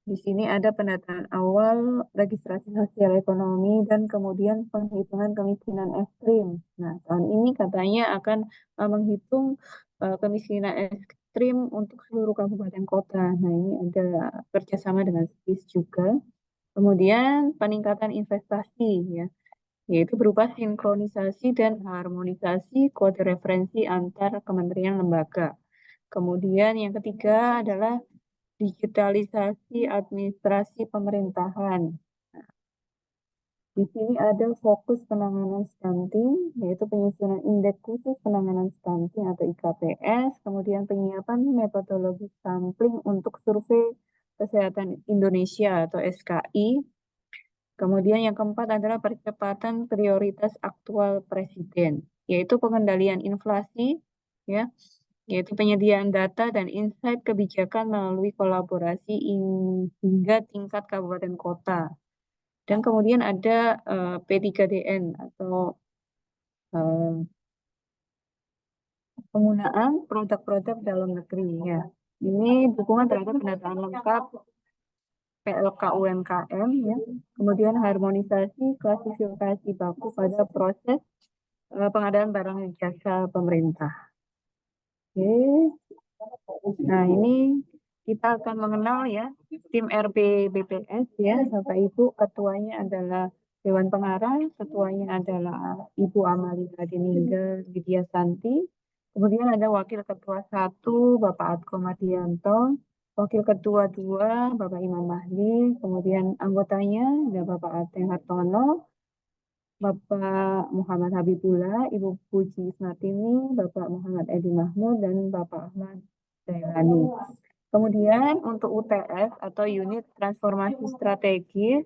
di sini ada pendataan awal registrasi sosial ekonomi dan kemudian penghitungan kemiskinan ekstrim. Nah, tahun ini katanya akan menghitung kemiskinan ekstrim untuk seluruh kabupaten kota. Nah, ini ada kerjasama dengan SPIS juga. Kemudian peningkatan investasi ya, yaitu berupa sinkronisasi dan harmonisasi kode referensi antar kementerian lembaga. Kemudian yang ketiga adalah digitalisasi administrasi pemerintahan. Di sini ada fokus penanganan stunting, yaitu penyusunan indeks khusus penanganan stunting atau IKPS, kemudian penyiapan metodologi sampling untuk survei kesehatan Indonesia atau SKI. Kemudian yang keempat adalah percepatan prioritas aktual Presiden, yaitu pengendalian inflasi, ya, yaitu penyediaan data dan insight kebijakan melalui kolaborasi hingga tingkat kabupaten kota. Dan kemudian ada P3DN atau penggunaan produk-produk dalam negeri ya. Ini dukungan terhadap pendataan lengkap PLK UMKM ya. Kemudian harmonisasi klasifikasi baku pada proses pengadaan barang dan jasa pemerintah. Oke. Nah, ini kita akan mengenal ya tim RB BPS ya, Bapak Ibu. Ketuanya adalah Dewan Pengarah, ketuanya adalah Ibu Amalia Diningga Widya Santi. Kemudian ada Wakil Ketua 1 Bapak Atko Mardianto, Wakil Ketua 2 Bapak Imam Mahdi, kemudian anggotanya ada Bapak Ateng Hartono, Bapak Muhammad Habibullah, Ibu Puji Ismartini, Bapak Muhammad Edi Mahmud, dan Bapak Ahmad Dailani. Kemudian untuk UTS atau Unit Transformasi Strategis,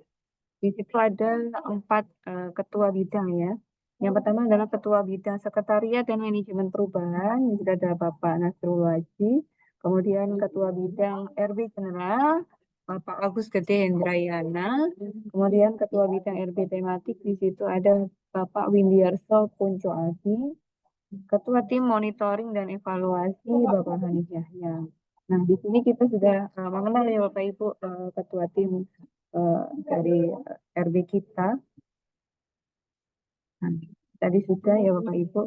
di situ ada 4 ketua bidang ya. Yang pertama adalah Ketua Bidang Sekretariat dan Manajemen Perubahan, yang sudah ada Bapak Nasrul Waji. Kemudian Ketua Bidang RB General, Bapak Agus Gede Hendrayana. Kemudian Ketua Bidang RB Tematik, di situ ada Bapak Windiarso Punco Adi. Ketua Tim Monitoring dan Evaluasi, Bapak Hanif Yahya. Nah, di sini kita sudah mengenal ya Bapak Ibu Ketua Tim dari RB kita. Nah, tadi sudah ya Bapak Ibu.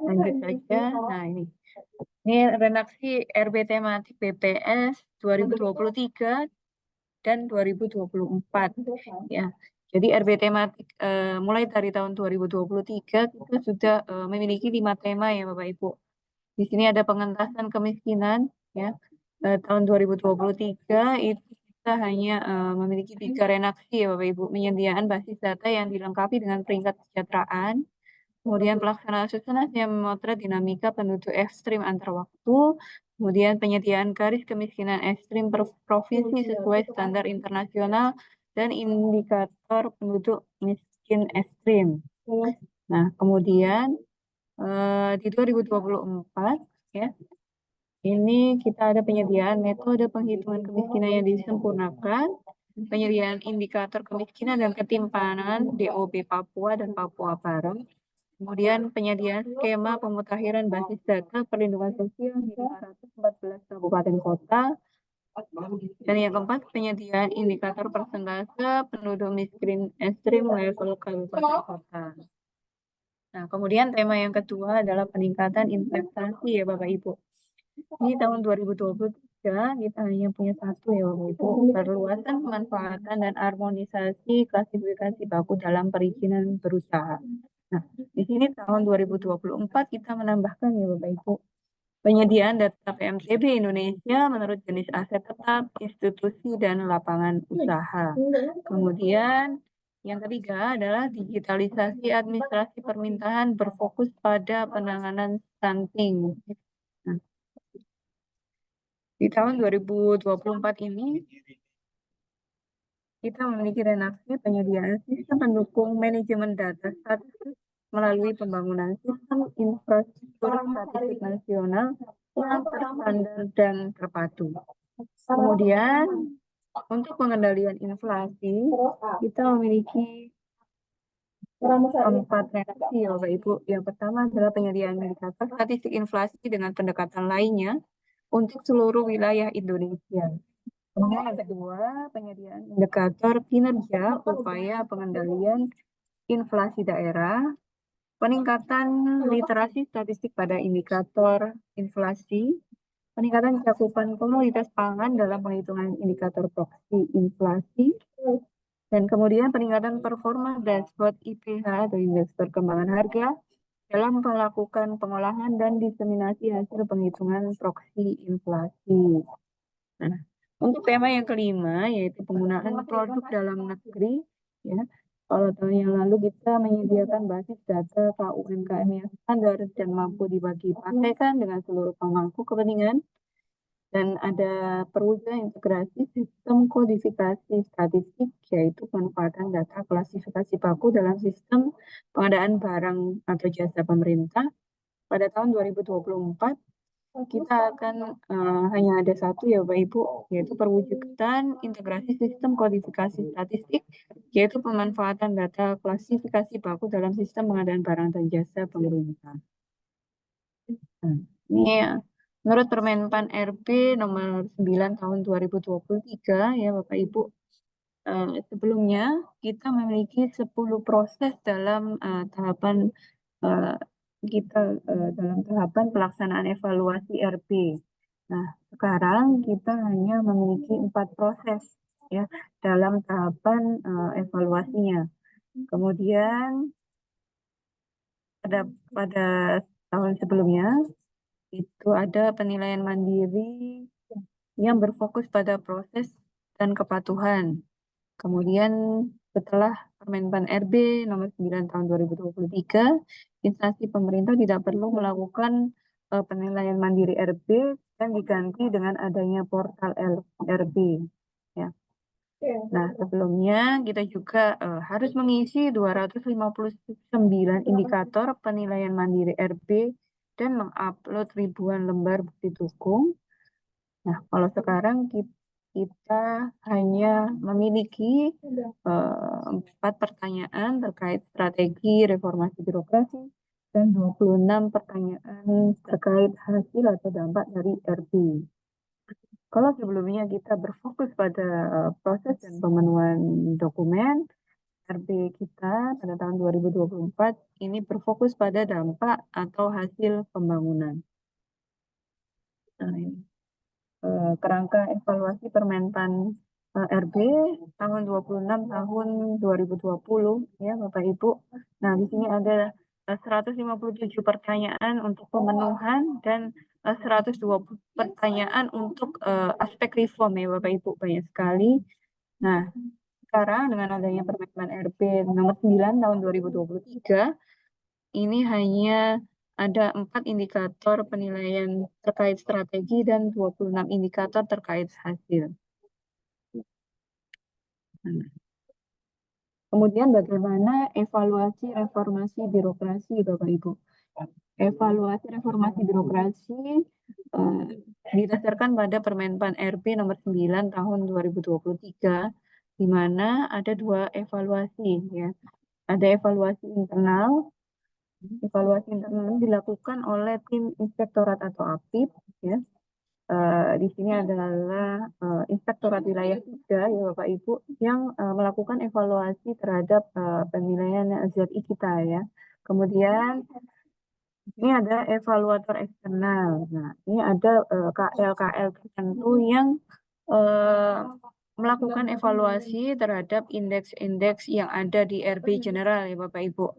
Lanjut saja. Nah, ini redaksi RB tematik BPS 2023 dan 2024 ya. Jadi RB tematik mulai dari tahun 2023 kita sudah memiliki 5 tema ya Bapak Ibu. Di sini ada pengentasan kemiskinan ya. Tahun 2023 itu kita hanya memiliki 3 redaksi ya Bapak Ibu, penyediaan basis data yang dilengkapi dengan peringkat kesejahteraan, kemudian pelaksanaan susunan yang memotret dinamika penduduk ekstrim antar waktu, kemudian penyediaan garis kemiskinan ekstrim per provinsi sesuai standar internasional, dan indikator penduduk miskin ekstrim. Nah, kemudian di 2024 ya, ini kita ada penyediaan metode penghitungan kemiskinan yang disempurnakan, penyediaan indikator kemiskinan dan ketimpangan DOB Papua dan Papua Barat, kemudian penyediaan skema pemutakhiran basis data perlindungan sosial di 514 kabupaten kota, dan yang keempat penyediaan indikator persentase penduduk miskin ekstrim level kabupaten kota. Nah, kemudian tema yang kedua adalah peningkatan investasi ya Bapak Ibu. Ini tahun 2023 kita hanya punya 1 ya Bapak Ibu, perluasan pemanfaatan dan harmonisasi klasifikasi baku dalam perizinan berusaha. Nah, di sini tahun 2024 kita menambahkan ya Bapak Ibu, penyediaan data PMTB Indonesia menurut jenis aset tetap, institusi, dan lapangan usaha. Kemudian yang ketiga adalah digitalisasi administrasi permintaan berfokus pada penanganan stunting. Nah, Di tahun 2024 ini, kita memiliki renaksi penyediaan sistem pendukung manajemen data statistik melalui pembangunan sistem infrastruktur statistik nasional yang terstandar dan terpadu. Kemudian, untuk pengendalian inflasi, kita memiliki 4 reaksi ya Bapak Ibu. Yang pertama adalah penyediaan indikator statistik inflasi dengan pendekatan lainnya untuk seluruh wilayah Indonesia. Kemudian yang kedua, penyediaan indikator kinerja upaya pengendalian inflasi daerah, peningkatan literasi statistik pada indikator inflasi, peningkatan cakupan komoditas pangan dalam penghitungan indikator proksi inflasi, dan kemudian peningkatan performa dashboard IPH atau indeks perkembangan harga dalam melakukan pengolahan dan diseminasi hasil penghitungan proksi inflasi. Nah, untuk tema yang kelima yaitu penggunaan produk dalam negeri, ya. Kalau tahun yang lalu kita menyediakan basis data KUMKM yang standar dan mampu dibagi pakaikan dengan seluruh pemangku kepentingan. Dan ada perwujudan integrasi sistem kodifikasi statistik, yaitu pemanfaatan data klasifikasi baku dalam sistem pengadaan barang atau jasa pemerintah. Pada tahun 2024, kita akan hanya ada satu ya Bapak Ibu, yaitu perwujudan integrasi sistem kodifikasi statistik, yaitu pemanfaatan data klasifikasi baku dalam sistem pengadaan barang dan jasa pemerintah. Nah, ini menurut Permenpan RB nomor 9 tahun 2023 ya Bapak Ibu, sebelumnya kita memiliki 10 proses dalam tahapan dalam tahapan pelaksanaan evaluasi RB. Nah, sekarang kita hanya memiliki 4 proses ya dalam tahapan evaluasinya. Kemudian pada tahun sebelumnya itu ada penilaian mandiri yang berfokus pada proses dan kepatuhan. Kemudian setelah Permenpan RB nomor 9 tahun 2023, instansi pemerintah tidak perlu melakukan penilaian mandiri RB dan diganti dengan adanya portal RB. Ya. Nah, sebelumnya kita juga harus mengisi 259 indikator penilaian mandiri RB dan mengupload ribuan lembar bukti dukung. Nah, kalau sekarang kita hanya memiliki 4 pertanyaan terkait strategi reformasi birokrasi dan 26 pertanyaan terkait hasil atau dampak dari RB. Kalau sebelumnya kita berfokus pada proses dan pemenuhan dokumen, RB kita pada tahun 2024 ini berfokus pada dampak atau hasil pembangunan. Nah, ini. Kerangka evaluasi Permenpan RB tahun 26 tahun 2020 ya Bapak Ibu. Nah, di sini ada 157 pertanyaan untuk pemenuhan dan 120 pertanyaan untuk aspek reform ya Bapak Ibu, banyak sekali. Nah, sekarang dengan adanya Permenpan RB nomor 9 tahun 2023 ini hanya ada 4 indikator penilaian terkait strategi dan 26 indikator terkait hasil. Kemudian bagaimana evaluasi reformasi birokrasi Bapak Ibu? Evaluasi reformasi birokrasi didasarkan pada Permenpan RB nomor 9 tahun 2023, di mana ada 2 evaluasi ya. Ada evaluasi internal. Evaluasi internal dilakukan oleh tim inspektorat atau APIP ya. Di sini adalah inspektorat wilayah 3 ya Bapak Ibu yang melakukan evaluasi terhadap penilaian ZI kita ya. Kemudian ini ada evaluator eksternal. Nah, ini ada KL-KL tertentu yang melakukan evaluasi terhadap indeks-indeks yang ada di RB General ya Bapak Ibu.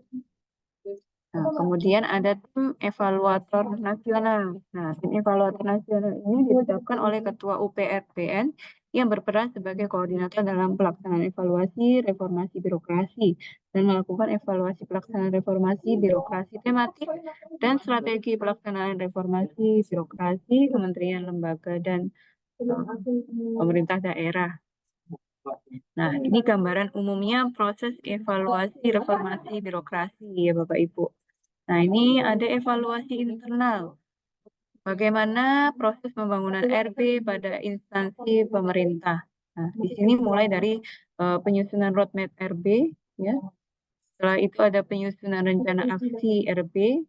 Nah, kemudian ada tim evaluator nasional. Nah, tim evaluator nasional ini ditetapkan oleh Ketua UPRBN yang berperan sebagai koordinator dalam pelaksanaan evaluasi reformasi birokrasi dan melakukan evaluasi pelaksanaan reformasi birokrasi tematik dan strategi pelaksanaan reformasi birokrasi, kementerian, lembaga, dan pemerintah daerah. Nah, ini gambaran umumnya proses evaluasi reformasi birokrasi ya Bapak Ibu. Nah, ini ada evaluasi internal. Bagaimana proses pembangunan RB pada instansi pemerintah. Nah, di sini mulai dari penyusunan roadmap RB, ya. Setelah itu ada penyusunan rencana aksi RB.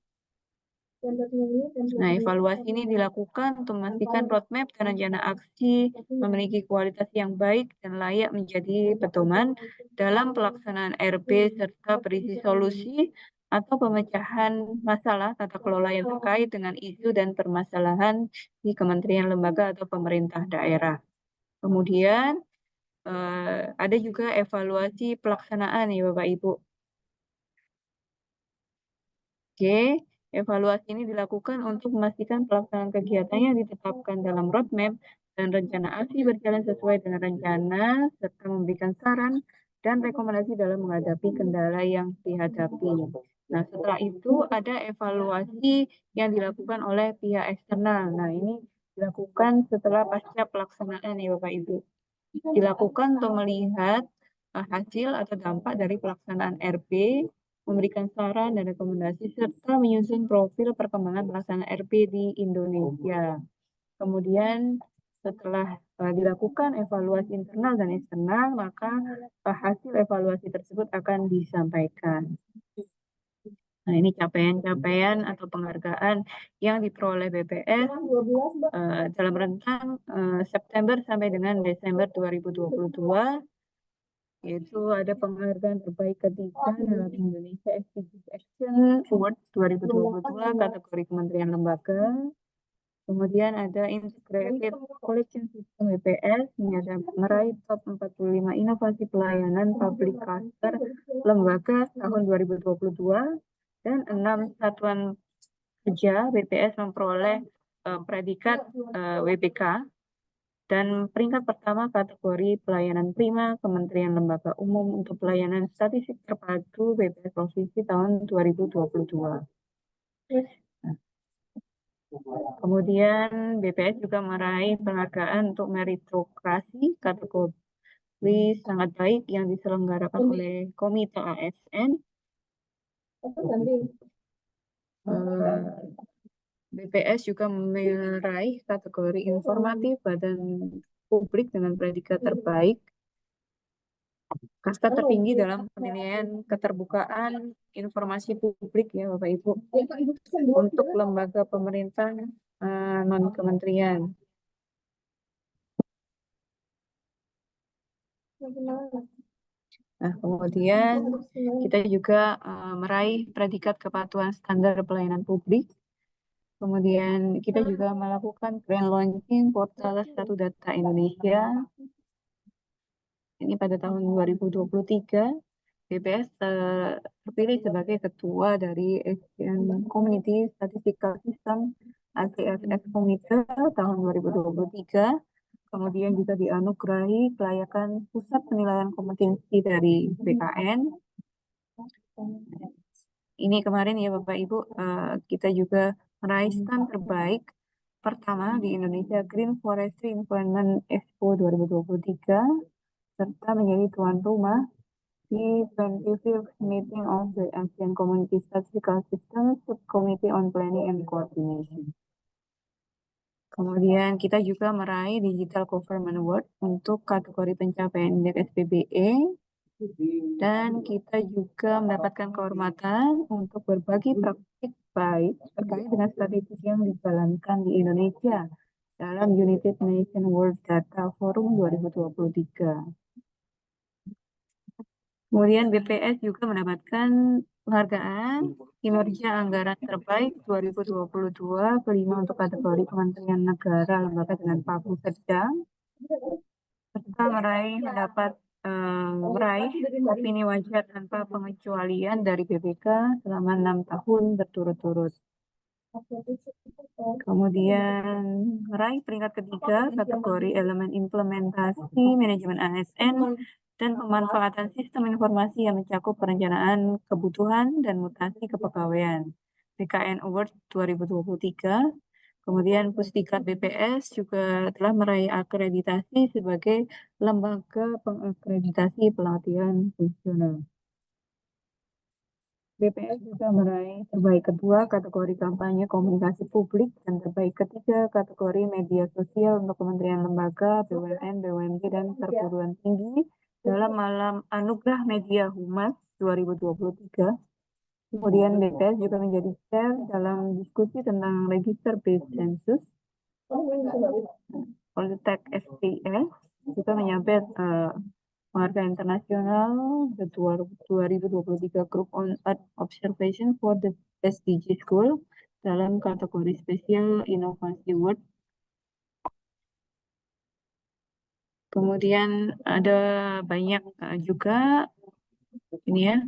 Nah, evaluasi ini dilakukan untuk memastikan roadmap dan rencana aksi memiliki kualitas yang baik dan layak menjadi pedoman dalam pelaksanaan RB serta berisi solusi atau pemecahan masalah tata kelola yang terkait dengan isu dan permasalahan di kementerian, lembaga, atau pemerintah daerah. Kemudian ada juga evaluasi pelaksanaan ya Bapak Ibu. Oke, evaluasi ini dilakukan untuk memastikan pelaksanaan kegiatan yang ditetapkan dalam roadmap dan rencana aksi berjalan sesuai dengan rencana, serta memberikan saran dan rekomendasi dalam menghadapi kendala yang dihadapi. Nah, setelah itu ada evaluasi yang dilakukan oleh pihak eksternal. Nah, ini dilakukan setelah pasca pelaksanaan ya Bapak Ibu. Dilakukan untuk melihat hasil atau dampak dari pelaksanaan RB, memberikan saran dan rekomendasi, serta menyusun profil perkembangan pelaksanaan RB di Indonesia. Kemudian setelah dilakukan evaluasi internal dan eksternal, maka hasil evaluasi tersebut akan disampaikan. Nah, ini capaian-capaian atau penghargaan yang diperoleh BPS dalam rentang September sampai dengan Desember 2022. Yaitu ada penghargaan terbaik ketiga dalam Indonesia SDGs Action Award 2022 kategori Kementerian Lembaga. Kemudian ada Integrated Collection System BPS, ini ada meraih top 45 inovasi pelayanan public cluster lembaga tahun 2022, dan 6 satuan kerja BPS memperoleh predikat WBK. Dan peringkat pertama kategori pelayanan prima Kementerian Lembaga Umum untuk pelayanan statistik terpadu BPS Provinsi tahun 2022. Kemudian BPS juga meraih penghargaan untuk meritokrasi kategori sangat baik yang diselenggarakan oleh Komite ASN. BPS juga meraih kategori informatif badan publik dengan predikat terbaik, kasta tertinggi dalam penilaian keterbukaan informasi publik ya Bapak Ibu untuk lembaga pemerintah non kementerian. Nah, kemudian kita juga meraih predikat kepatuhan standar pelayanan publik. Kemudian kita juga melakukan grand launching portal Satu Data Indonesia. Ini pada tahun 2023, BPS terpilih sebagai ketua dari Asian Community Statistical System ACSS Committee tahun 2023. Kemudian juga dianugerahi kelayakan Pusat Penilaian Kompetensi dari BKN. Ini kemarin ya Bapak Ibu, kita juga meraih stand terbaik pertama di Indonesia Green Forestry Environment Expo 2023, serta menjadi tuan rumah di 25th Meeting of the Asian Community Statistical System Subcommittee on Planning and Coordination. Kemudian kita juga meraih Digital Government Award untuk kategori pencapaian indeks SPBE. Dan kita juga mendapatkan kehormatan untuk berbagi praktik baik terkait dengan statistik yang dijalankan di Indonesia dalam United Nations World Data Forum 2023. Kemudian BPS juga mendapatkan penghargaan kinerja anggaran terbaik 2022 kelima untuk kategori Kementerian Negara Lembaga dengan pagu sedang, serta meraih opini wajar tanpa pengecualian dari BPK selama 6 tahun berturut-turut. Kemudian meraih peringkat ketiga kategori elemen implementasi manajemen ASN dan pemanfaatan sistem informasi yang mencakup perencanaan kebutuhan dan mutasi kepegawaian BKN Award 2023. Kemudian Pusdiklat BPS juga telah meraih akreditasi sebagai lembaga pengakreditasi pelatihan fungsional. BPS juga meraih terbaik kedua kategori kampanye komunikasi publik dan terbaik ketiga kategori media sosial untuk kementerian lembaga, BUMN, BUMD, dan perguruan tinggi dalam Malam Anugerah Media Humas 2023. Kemudian BPS juga menjadi chair dalam diskusi tentang Register Based Census. Politek STS juga menyabet penghargaan internasional the 2023 Group on Earth Observation for the SDG School dalam kategori spesial Inovasi Award. Kemudian ada banyak juga ini ya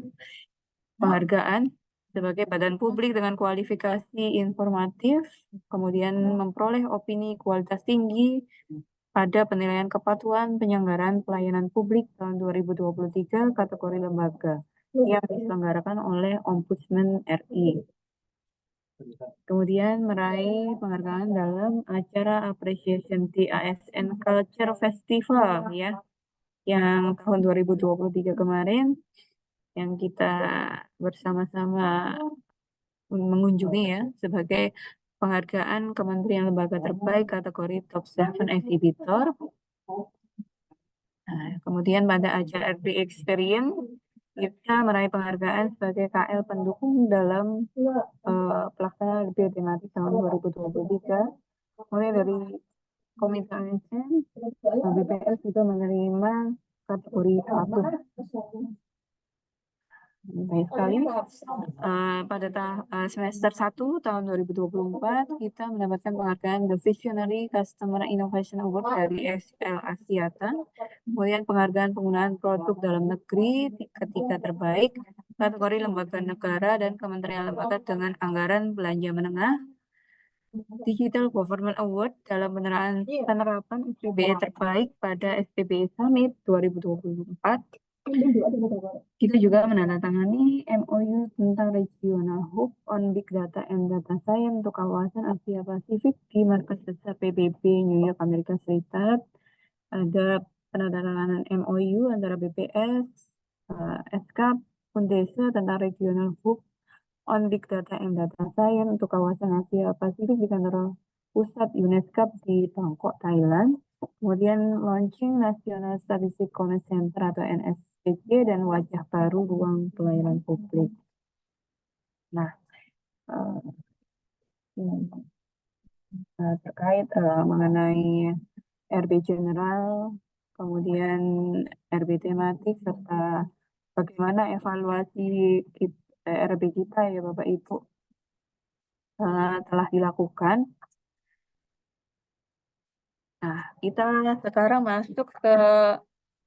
penghargaan sebagai badan publik dengan kualifikasi informatif, kemudian memperoleh opini kualitas tinggi pada penilaian kepatuhan penyelenggaraan pelayanan publik tahun 2023 kategori lembaga yang diselenggarakan oleh Ombudsman RI. Kemudian meraih penghargaan dalam acara Appreciation TASN Culture Festival ya, yang tahun 2023 kemarin yang kita bersama-sama mengunjungi ya sebagai penghargaan Kementerian Lembaga Terbaik kategori Top 7 Exhibitor. Nah, kemudian pada acara RB Experience kita meraih penghargaan sebagai KL pendukung dalam pelaksanaan RB tematik tahun 2023. Mulai dari Komite ASN, BPS juga menerima kategori 1. Baik sekali. Pada semester 1 tahun 2024 kita mendapatkan penghargaan The Visionary Customer Innovation Award dari SL Asiata. Kemudian penghargaan penggunaan produk dalam negeri ketiga terbaik kategori lembaga negara dan kementerian lembaga dengan anggaran belanja menengah. Digital Government Award dalam penerapan SPBE terbaik pada SPBE Summit 2024. Kita juga menandatangani MOU tentang Regional Hub on Big Data and Data Science untuk kawasan Asia Pasifik di markas besar PBB New York, Amerika Serikat. Ada penandatanganan MOU antara BPS, SKAP, Undesa tentang Regional Hub on Big Data and Data Science untuk kawasan Asia Pasifik di kantor pusat UNESCO di Bangkok, Thailand. Kemudian launching National Statistic Command Center atau NSCC dan wajah baru ruang pelayanan publik. Nah, terkait mengenai RB General, kemudian RB tematik serta bagaimana evaluasi RB kita ya Bapak Ibu telah dilakukan. Nah, kita sekarang masuk ke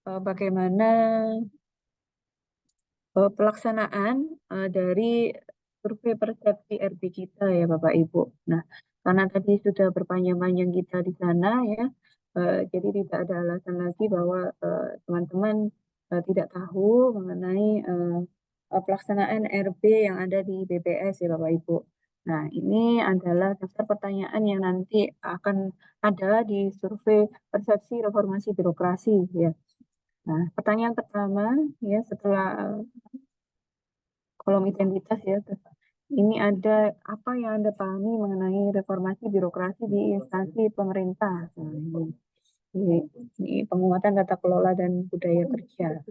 bagaimana pelaksanaan dari survei persepsi RB kita ya Bapak Ibu. Nah, karena tadi sudah berpanjang-panjang kita di sana ya, jadi tidak ada alasan lagi bahwa teman-teman tidak tahu mengenai pelaksanaan RB yang ada di BPS ya Bapak Ibu. Nah, ini adalah daftar pertanyaan yang nanti akan ada di survei persepsi reformasi birokrasi ya. Nah, pertanyaan pertama ya setelah kolom identitas ya, ini ada apa yang Anda pahami mengenai reformasi birokrasi di instansi pemerintah. Nah, ini penguatan tata kelola dan budaya kerja.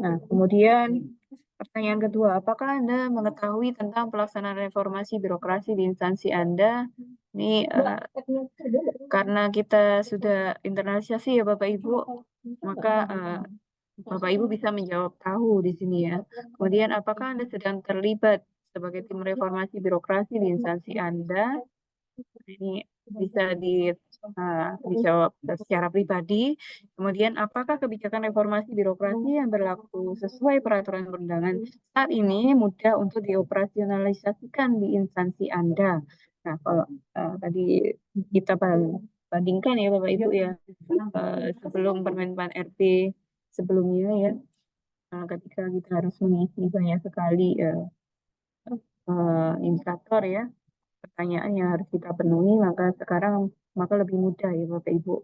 Nah, kemudian pertanyaan kedua, apakah Anda mengetahui tentang pelaksanaan reformasi birokrasi di instansi Anda? Ini karena kita sudah internalisasi ya Bapak Ibu, maka Bapak Ibu bisa menjawab tahu di sini ya. Kemudian apakah Anda sedang terlibat sebagai tim reformasi birokrasi di instansi Anda? Ini bisa dijawab secara pribadi. Kemudian apakah kebijakan reformasi birokrasi yang berlaku sesuai peraturan perundangan saat ini mudah untuk dioperasionalisasikan di instansi Anda? Nah, kalau tadi kita bandingkan ya Bapak Ibu ya, sebelum Permenpan RB sebelumnya ya, ketika kita harus mengisi banyak sekali indikator ya, pertanyaan yang harus kita penuhi, maka lebih mudah ya Bapak Ibu.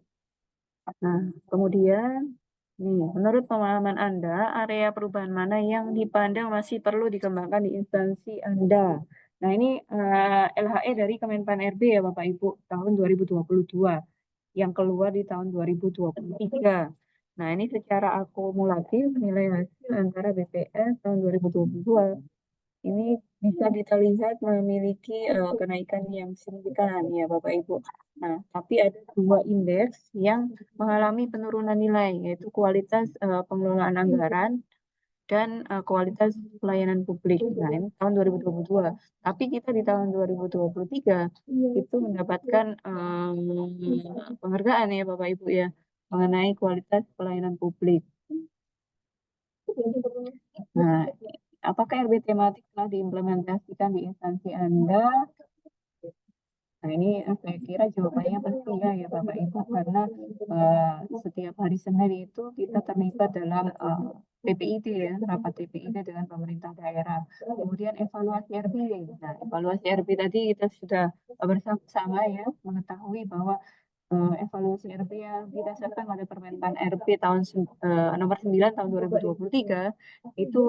Nah, kemudian nih, menurut pengalaman Anda, area perubahan mana yang dipandang masih perlu dikembangkan di instansi Anda? Nah, ini LHE dari Kemenpan RB ya Bapak Ibu, tahun 2022, yang keluar di tahun 2023. Nah, ini secara akumulatif nilai hasil antara BPS tahun 2022 ini bisa kita lihat memiliki kenaikan yang signifikan ya Bapak Ibu. Nah, tapi ada dua indeks yang mengalami penurunan nilai, yaitu kualitas pengelolaan anggaran dan kualitas pelayanan publik. Nah, ini tahun 2022. Tapi kita di tahun 2023 itu mendapatkan penghargaan ya Bapak Ibu ya mengenai kualitas pelayanan publik. Nah, apakah RB tematik telah diimplementasikan di instansi Anda? Nah, ini saya kira jawabannya pasti ya Bapak Ibu, karena setiap hari Senin itu kita terlibat dalam TPIT ya, rapat TPIT dengan pemerintah daerah. Kemudian evaluasi RB. Nah, evaluasi RB tadi kita sudah bersama-sama ya mengetahui bahwa evaluasi RB yang didasarkan pada Permenpan RB tahun nomor 9 tahun 2023 itu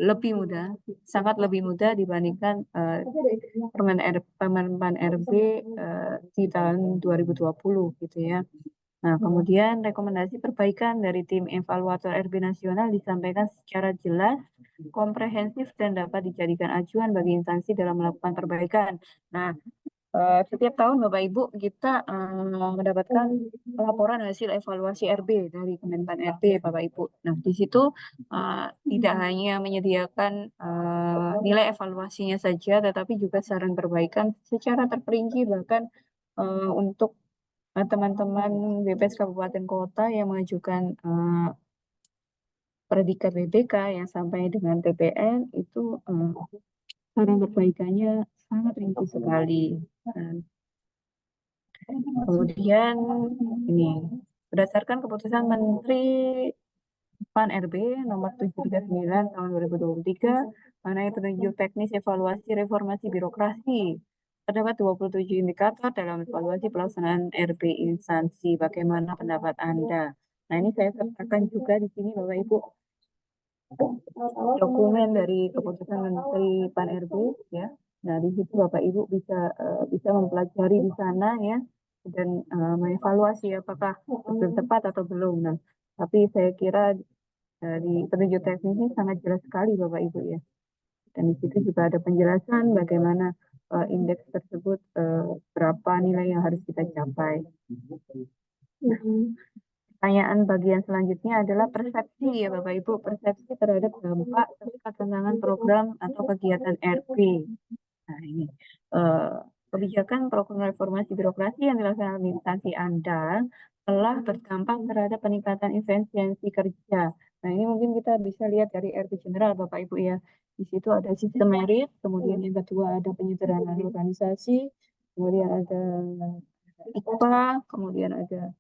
lebih mudah, sangat lebih mudah dibandingkan Permenpan RB di tahun 2020 gitu ya. Nah, kemudian rekomendasi perbaikan dari tim evaluator RB nasional disampaikan secara jelas, komprehensif, dan dapat dijadikan acuan bagi instansi dalam melakukan perbaikan. Nah, setiap tahun Bapak Ibu kita mendapatkan laporan hasil evaluasi RB dari Kemenpan RB Bapak Ibu. Nah, di situ tidak hanya menyediakan nilai evaluasinya saja, tetapi juga saran perbaikan secara terperinci, bahkan untuk teman-teman BPS Kabupaten Kota yang mengajukan predikat BPK yang sampai dengan TPN itu saran perbaikannya sangat rinci sekali. Kemudian ini berdasarkan keputusan Menteri PAN RB nomor 739 tahun 2023 mengenai petunjuk teknis evaluasi reformasi birokrasi. Terdapat 27 indikator dalam evaluasi pelaksanaan RB instansi. Bagaimana pendapat Anda? Nah, ini saya sertakan juga di sini Bapak Ibu dokumen dari keputusan Menteri PAN RB ya. Nah, di situ Bapak Ibu bisa mempelajari di sana ya dan mengevaluasi apakah sudah tepat atau belum. Nah, tapi saya kira di petunjuk teknis ini sangat jelas sekali Bapak Ibu ya. Dan di situ juga ada penjelasan bagaimana indeks tersebut berapa nilai yang harus kita capai. Pertanyaan bagian selanjutnya adalah persepsi ya Bapak Ibu, persepsi terhadap dampak serta tantangan program atau kegiatan RB. Nah, ini kebijakan program reformasi birokrasi yang dilaksanakan di instansi Anda telah berdampak terhadap peningkatan efisiensi kerja. Nah, ini mungkin kita bisa lihat dari RB General Bapak Ibu ya. Di situ ada sistem merit, kemudian yang kedua ada penyederhanaan organisasi, kemudian ada IKPA, kemudian ada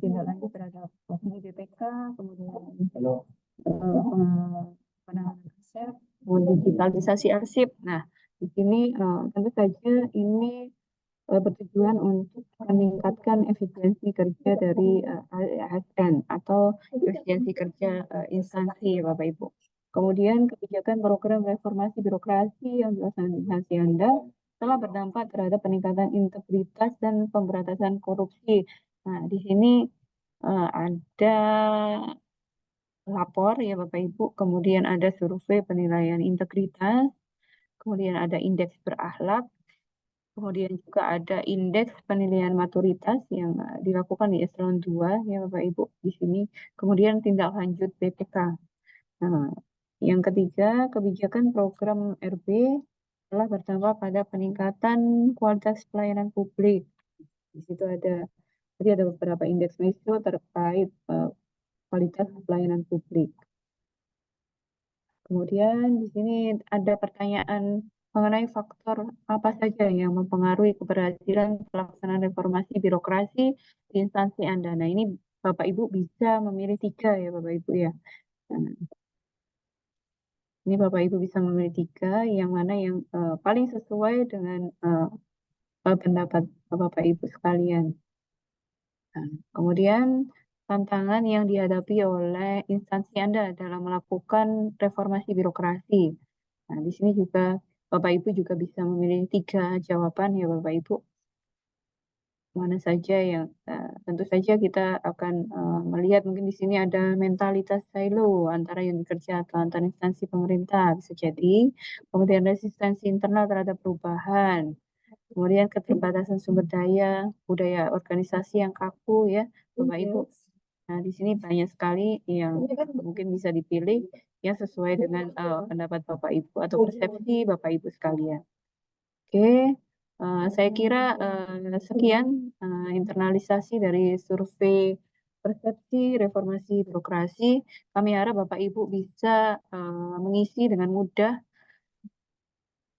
tindak lanjut terhadap opini BPK, kemudian penanganan aset, kemudian digitalisasi arsip. Nah, di sini tentu saja ini bertujuan untuk meningkatkan efisiensi kerja dari ASN atau efisiensi kerja instansi Bapak Ibu. Kemudian kebijakan program reformasi birokrasi yang dilaksanakan di instansi Anda telah berdampak terhadap peningkatan integritas dan pemberantasan korupsi. Nah, di sini ada lapor ya Bapak Ibu, kemudian ada survei penilaian integritas, kemudian ada indeks berakhlak, kemudian juga ada indeks penilaian maturitas yang dilakukan di eselon 2 ya Bapak Ibu di sini, kemudian tindak lanjut BPK. Nah, yang ketiga, kebijakan program RB telah berdampak pada peningkatan kualitas pelayanan publik. Di situ ada beberapa indeks mesio terkait kualitas pelayanan publik. Kemudian di sini ada pertanyaan mengenai faktor apa saja yang mempengaruhi keberhasilan pelaksanaan reformasi birokrasi di instansi Anda. Nah, ini Bapak Ibu bisa memilih 3 ya Bapak Ibu ya. Nah, ini Bapak Ibu bisa memilih 3 yang mana yang paling sesuai dengan pendapat Bapak Ibu sekalian. Nah, kemudian tantangan yang dihadapi oleh instansi Anda dalam melakukan reformasi birokrasi. Nah, di sini juga Bapak Ibu juga bisa memilih 3 jawaban ya Bapak Ibu. Mana saja yang tentu saja kita akan melihat mungkin di sini ada mentalitas silo antara unit kerja atau antar instansi pemerintah bisa jadi, kemudian resistensi internal terhadap perubahan, kemudian keterbatasan sumber daya, budaya organisasi yang kaku ya Bapak Ibu. Nah di sini banyak sekali yang mungkin bisa dipilih yang sesuai dengan pendapat Bapak Ibu atau persepsi Bapak Ibu sekalian. Oke. Saya kira sekian internalisasi dari survei persepsi reformasi birokrasi. Kami harap Bapak Ibu bisa mengisi dengan mudah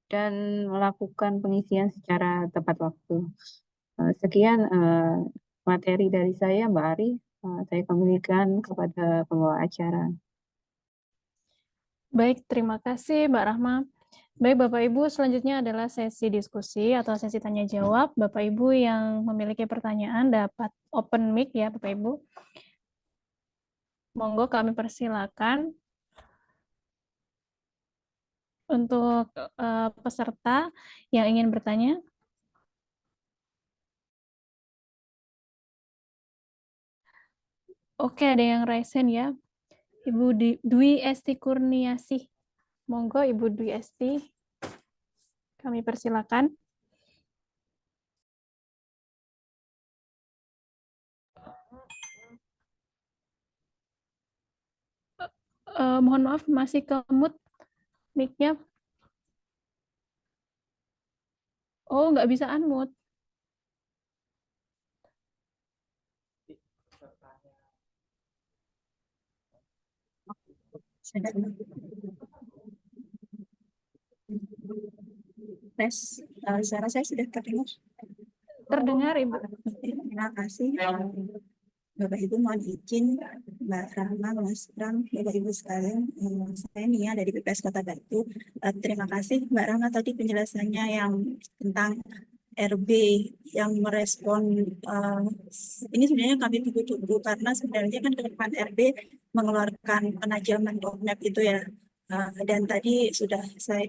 dan melakukan pengisian secara tepat waktu. Sekian materi dari saya, Mbak Ari. Saya kembalikan kepada pembawa acara. Baik, terima kasih Mbak Rahma. Baik, Bapak Ibu, selanjutnya adalah sesi diskusi atau sesi tanya jawab. Bapak Ibu yang memiliki pertanyaan dapat open mic ya, Bapak Ibu. Monggo kami persilakan untuk peserta yang ingin bertanya. Oke, ada yang raise hand ya. Ibu Dwi Esti Kurniasih. Monggo Ibu Dwi Esti. Kami persilakan. Mohon maaf, masih ke mute mic-nya. Oh, nggak bisa unmute. Tes, suara saya sudah terdengar. Terdengar, Ibu. Terima kasih. Bapak Ibu mohon izin, Mbak Rahma, Mas Pram, Bapak Ibu sekalian, saya Nia dari BPS Kota Batu. Terima kasih Mbak Rahma tadi penjelasannya yang tentang RB yang merespon ini sebenarnya kami tunggu-tunggu karena sebenarnya kan ke depan RB mengeluarkan penajaman roadmap itu ya. Dan tadi sudah saya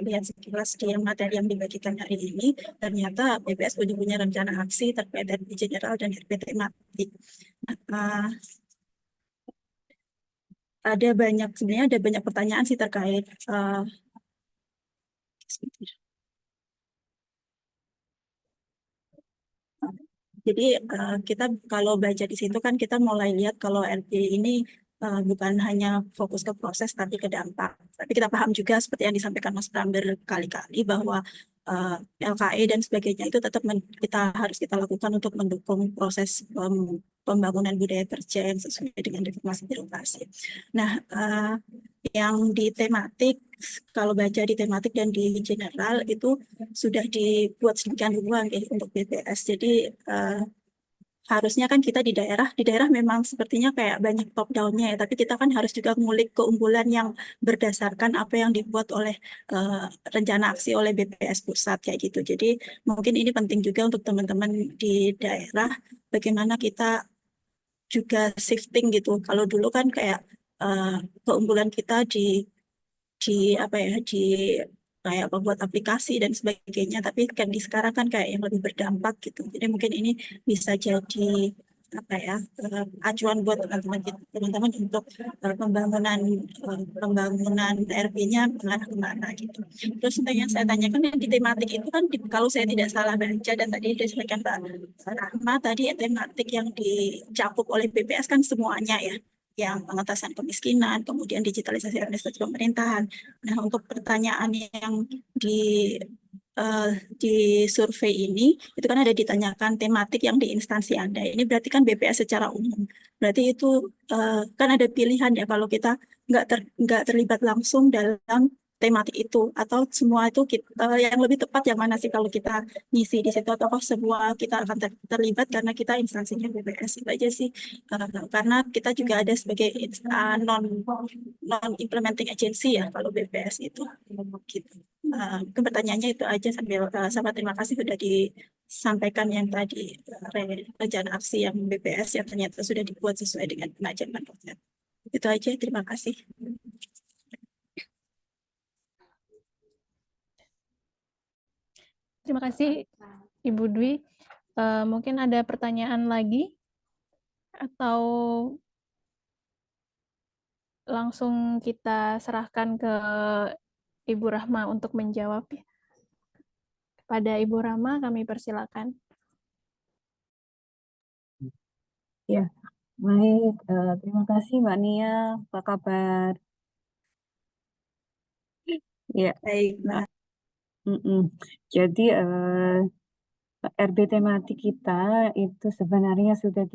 lihat sekilas di materi yang dibagikan hari ini, ternyata BPS punya rencana aksi terkait RB general dan RB tematik. Sebenarnya ada banyak pertanyaan sih terkait jadi kita kalau baca di situ kan kita mulai lihat kalau RB ini bukan hanya fokus ke proses tapi ke dampak. Tapi kita paham juga seperti yang disampaikan Mas Pram berkali-kali bahwa LKE dan sebagainya itu tetap kita lakukan untuk mendukung proses pembangunan budaya kerja yang sesuai dengan reformasi birokrasi. Nah, yang di tematik, kalau baca di tematik dan di general itu sudah dibuat sedemikian rupa untuk BPS. Jadi harusnya kan kita di daerah memang sepertinya kayak banyak top down-nya ya, tapi kita kan harus juga ngulik keunggulan yang berdasarkan apa yang dibuat oleh rencana aksi oleh BPS pusat kayak gitu. Jadi mungkin ini penting juga untuk teman-teman di daerah, bagaimana kita juga shifting gitu. Kalau dulu kan kayak keunggulan kita apa ya di kayak membuat aplikasi dan sebagainya, tapi kan di sekarang kan kayak yang lebih berdampak gitu. Jadi mungkin ini bisa jadi apa ya acuan buat teman-teman untuk pembangunan RB-nya mengarah kemana gitu. Terus yang saya tanyakan yang di tematik itu kan kalau saya tidak salah baca dan tadi disampaikan Mbak Rahma tadi tematik yang dicakup oleh BPS kan semuanya ya, yang pengentasan kemiskinan, kemudian digitalisasi administrasi pemerintahan. Nah, untuk pertanyaan yang di survei ini, itu kan ada ditanyakan tematik yang di instansi Anda. Ini berarti kan BPS secara umum. Berarti itu kan ada pilihan ya kalau kita nggak terlibat langsung dalam tematik itu, atau semua itu yang lebih tepat yang mana sih kalau kita ngisi di situ, atau semua kita akan terlibat karena kita instansinya BPS itu aja sih. Karena kita juga ada sebagai non implementing agency ya kalau BPS itu gitu. Mungkin pertanyaannya itu aja sambil sama terima kasih sudah disampaikan yang tadi rencana aksi yang BPS yang ternyata sudah dibuat sesuai dengan penajaman konsep. Itu aja, terima kasih. Terima kasih Ibu Dwi. Mungkin ada pertanyaan lagi atau langsung kita serahkan ke Ibu Rahma untuk menjawab. Kepada Ibu Rahma kami persilakan. Ya, baik. Terima kasih Mbak Nia. Apa kabar? Ya, Baik, Mbak. Jadi RB tematik kita itu sebenarnya sudah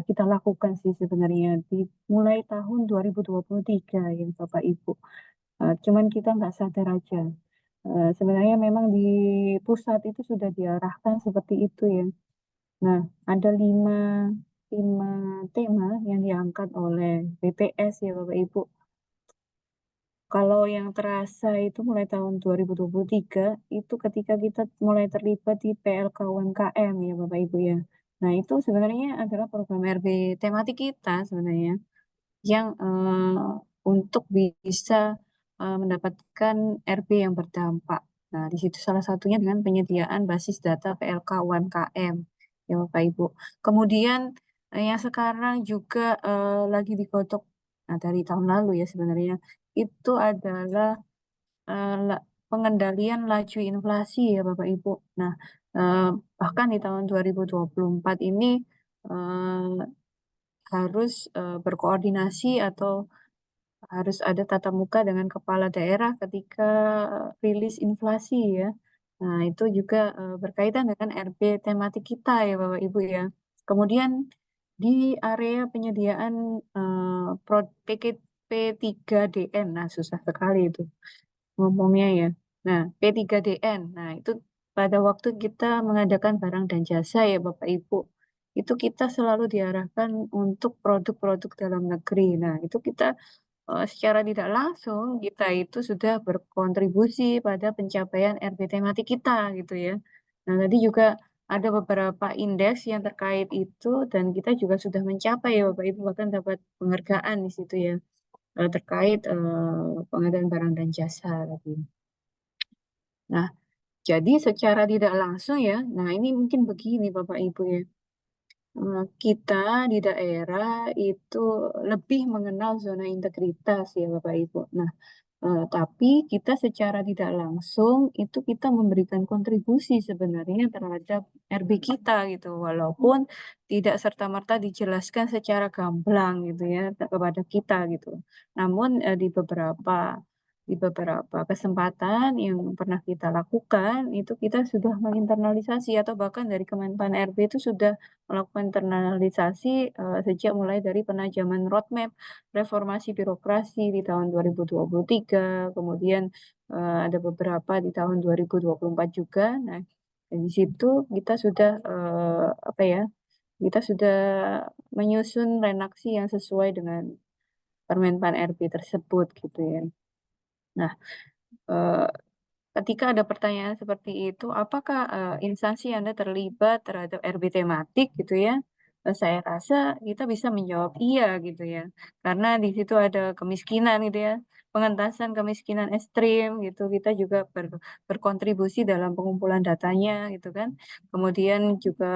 kita lakukan sih sebenarnya mulai tahun 2023 ya Bapak Ibu. Cuman kita nggak sadar aja. Sebenarnya memang di pusat itu sudah diarahkan seperti itu ya. Nah, ada lima tema yang diangkat oleh BPS ya Bapak Ibu. Kalau yang terasa itu mulai tahun 2023, itu ketika kita mulai terlibat di PLK UMKM ya Bapak Ibu ya. Nah, itu sebenarnya adalah program RB tematik kita sebenarnya yang untuk bisa mendapatkan RB yang berdampak. Nah, di situ salah satunya dengan penyediaan basis data PLK UMKM ya Bapak Ibu. Kemudian yang sekarang juga lagi digodok dari tahun lalu ya sebenarnya itu adalah pengendalian laju inflasi ya Bapak Ibu. Nah, bahkan di tahun 2024 ini harus berkoordinasi atau harus ada tatap muka dengan kepala daerah ketika rilis inflasi ya. Nah, itu juga berkaitan dengan RB tematik kita ya Bapak Ibu ya. Kemudian di area penyediaan P3DN, nah susah sekali itu ngomongnya ya. Nah, P3DN, nah itu pada waktu kita mengadakan barang dan jasa ya Bapak Ibu, itu kita selalu diarahkan untuk produk-produk dalam negeri. Nah, itu kita secara tidak langsung kita itu sudah berkontribusi pada pencapaian RB tematik kita gitu ya. Nah, tadi juga ada beberapa indeks yang terkait itu dan kita juga sudah mencapai ya Bapak Ibu bahkan dapat penghargaan di situ ya terkait pengadaan barang dan jasa tadi. Nah, jadi secara tidak langsung ya, nah ini mungkin begini Bapak Ibu ya. Kita di daerah itu lebih mengenal zona integritas ya Bapak Ibu. Nah, tapi kita secara tidak langsung itu kita memberikan kontribusi sebenarnya terhadap RB kita gitu, walaupun tidak serta-merta dijelaskan secara gamblang gitu ya kepada kita gitu. Namun di beberapa kesempatan yang pernah kita lakukan itu kita sudah menginternalisasi atau bahkan dari Kemenpan RB itu sudah melakukan internalisasi sejak mulai dari penajaman roadmap reformasi birokrasi di tahun 2023, kemudian ada beberapa di tahun 2024 juga. Nah, di situ kita sudah apa ya? Kita sudah menyusun renaksi yang sesuai dengan Permenpan RB tersebut gitu ya. Nah, eh, ketika ada pertanyaan seperti itu, apakah instansi Anda terlibat terhadap RB tematik gitu ya? Saya rasa kita bisa menjawab iya gitu ya. Karena di situ ada kemiskinan gitu ya, pengentasan kemiskinan ekstrim gitu. Kita juga berkontribusi dalam pengumpulan datanya gitu kan. Kemudian juga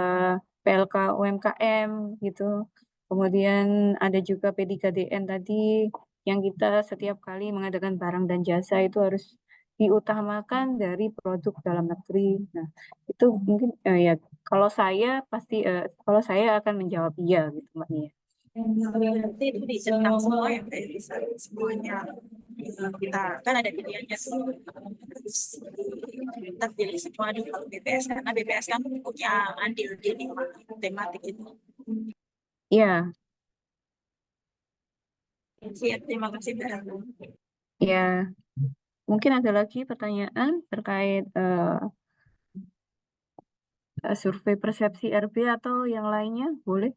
PLK UMKM gitu. Kemudian ada juga P3DN tadi yang kita setiap kali mengadakan barang dan jasa itu harus diutamakan dari produk dalam negeri. Nah, itu mungkin ya kalau saya akan menjawab iya gitu Mbak Nia. Nanti itu dicentang semua ya kayak bisa semuanya kita kan ada pilihannya terus terpilih semua di kalau BPS karena BPS kan punya andil di tematik itu. Iya, Siap, terima kasih Mbak. ya. Mungkin ada lagi pertanyaan terkait survei persepsi RB atau yang lainnya, boleh?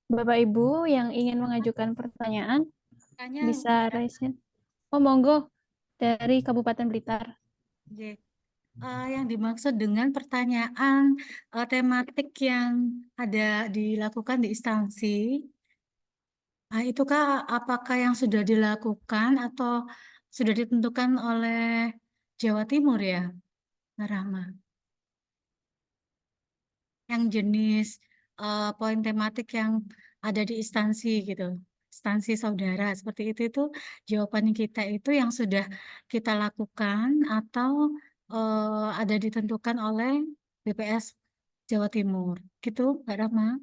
Bapak Ibu yang ingin mengajukan pertanyaan Tanya bisa raise hand. Oh, monggo dari Kabupaten Blitar. J. Yang dimaksud dengan pertanyaan tematik yang ada dilakukan di instansi, itukah apakah yang sudah dilakukan atau sudah ditentukan oleh Jawa Timur ya, Mbak Rahma? Yang jenis poin tematik yang ada di instansi gitu, instansi saudara seperti itu jawaban kita itu yang sudah kita lakukan atau ada ditentukan oleh BPS Jawa Timur, gitu Mbak Rahma?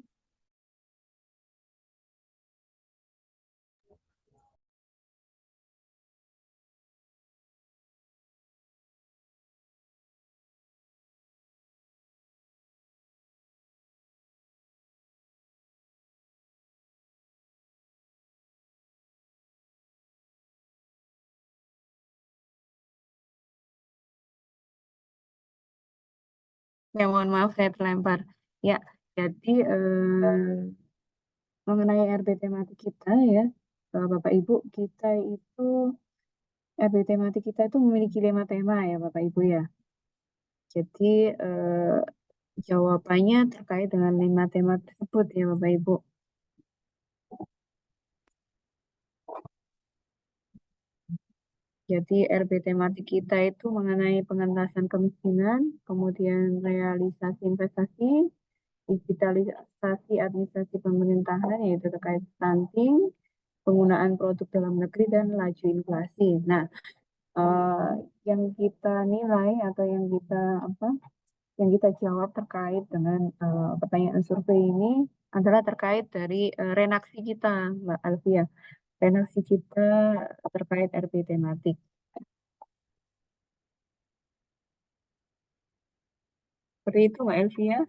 Ya, mohon maaf saya terlempar. Ya, jadi mengenai RB tematik kita ya, Bapak Ibu, kita itu RB tematik kita itu memiliki 5 tema ya Bapak Ibu ya. Jadi jawabannya terkait dengan 5 tema tersebut ya Bapak Ibu. Jadi RB tematik kita itu mengenai pengentasan kemiskinan, kemudian realisasi investasi, digitalisasi administrasi pemerintahan yaitu terkait stunting, penggunaan produk dalam negeri dan laju inflasi. Nah, yang kita nilai atau yang kita jawab terkait dengan pertanyaan survei ini adalah terkait dari redaksi kita, Mbak Alfia. Redaksi kita terkait RB tematik. Seperti itu, Mbak Elvia.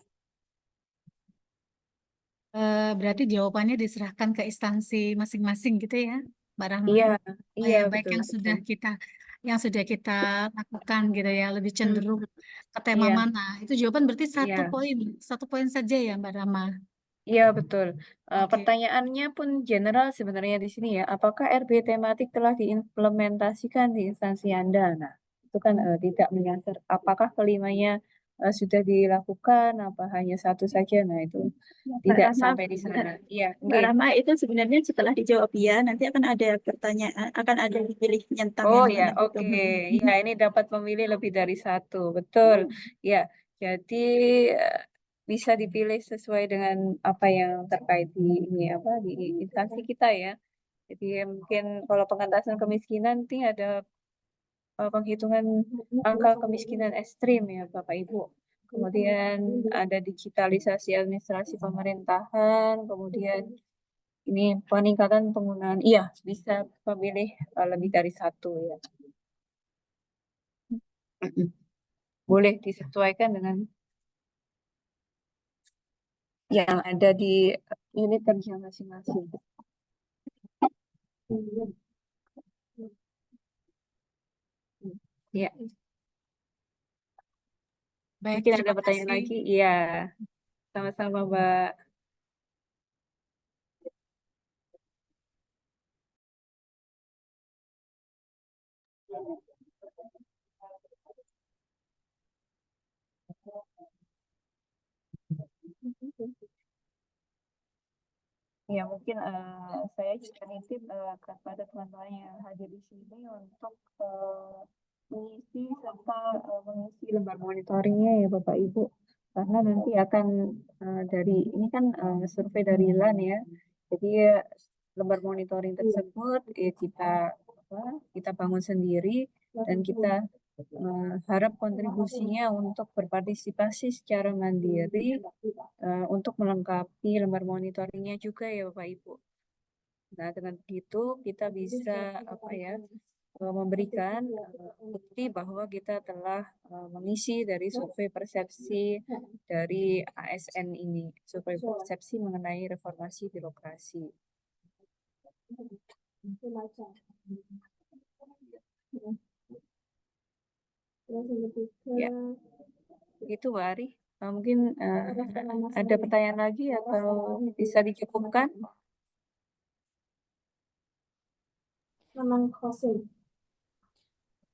Berarti jawabannya diserahkan ke instansi masing-masing gitu ya, Mbak Rahma? Iya, Oh iya ya, baik betul, yang betul. sudah kita lakukan gitu ya, lebih cenderung ke tema Iya, mana? Itu jawaban berarti iya. satu poin saja ya, Mbak Rahma. Iya, betul. Oke. Pertanyaannya pun general sebenarnya di sini ya. Apakah RB tematik telah diimplementasikan di instansi Anda? Nah, itu kan tidak menyasar. Apakah kelimanya sudah dilakukan? Apa hanya satu saja? Nah, itu Mbak tidak Rahma, sampai di sana. Iya, Mbak oke. Rahma itu sebenarnya setelah dijawab ya, nanti akan ada pertanyaan, akan ada dipilih nyentang Oh yang ya, mana gitu. oke. Ya, ini dapat memilih lebih dari satu. Betul. Ya, jadi eh, bisa dipilih sesuai dengan apa yang terkait di ini apa di instansi kita ya. Jadi mungkin kalau pengentasan kemiskinan nanti ada penghitungan angka kemiskinan ekstrim ya Bapak Ibu. Kemudian ada digitalisasi administrasi pemerintahan, kemudian ini peningkatan penggunaan, iya bisa memilih lebih dari satu ya. Boleh disesuaikan dengan yang ada di unit kerja masing-masing. Ya, Baik, mungkin ada terima pertanyaan kasih. lagi? Iya, sama-sama Mbak. Ya, mungkin saya juga nitip kepada teman-teman yang hadir di sini untuk mengisi serta mengisi lembar monitoringnya ya Bapak Ibu. Karena nanti akan dari ini kan survei dari LAN ya. Jadi lembar monitoring tersebut kita bangun sendiri dan kita harap kontribusinya untuk berpartisipasi secara mandiri untuk melengkapi lembar monitoringnya juga ya Bapak Ibu. Nah, dengan begitu kita bisa memberikan bukti bahwa kita telah mengisi dari survei persepsi dari ASN ini, survei persepsi mengenai reformasi birokrasi. Ya, itu Mbak Ari. Mungkin ada pertanyaan lagi atau bisa dicukupkan?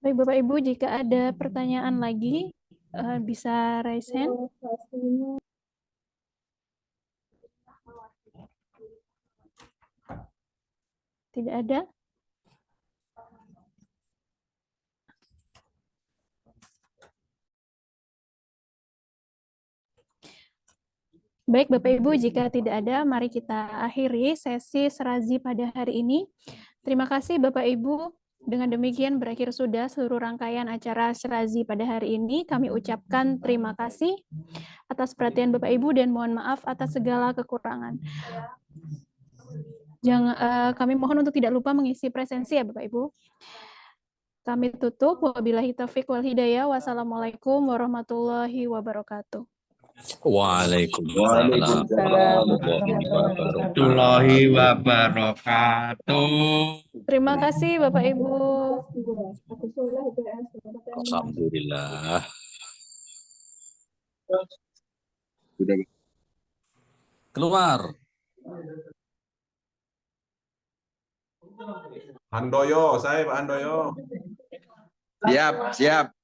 Baik Bapak Ibu, jika ada pertanyaan lagi bisa raise hand. Tidak ada. Baik Bapak Ibu, jika tidak ada, mari kita akhiri sesi Serazi pada hari ini. Terima kasih Bapak Ibu. Dengan demikian berakhir sudah seluruh rangkaian acara Serazi pada hari ini. Kami ucapkan terima kasih atas perhatian Bapak Ibu dan mohon maaf atas segala kekurangan. Kami mohon untuk tidak lupa mengisi presensi ya Bapak Ibu. Kami tutup. Wabillahi taufiq wal hidayah. Wassalamualaikum warahmatullahi wabarakatuh. Waalaikumsalam warahmatullahi wabarakatuh. Terima kasih Bapak Ibu. Alhamdulillah. Sudah. Keluar. Handoyo, saya Pak Handoyo. Siap, siap.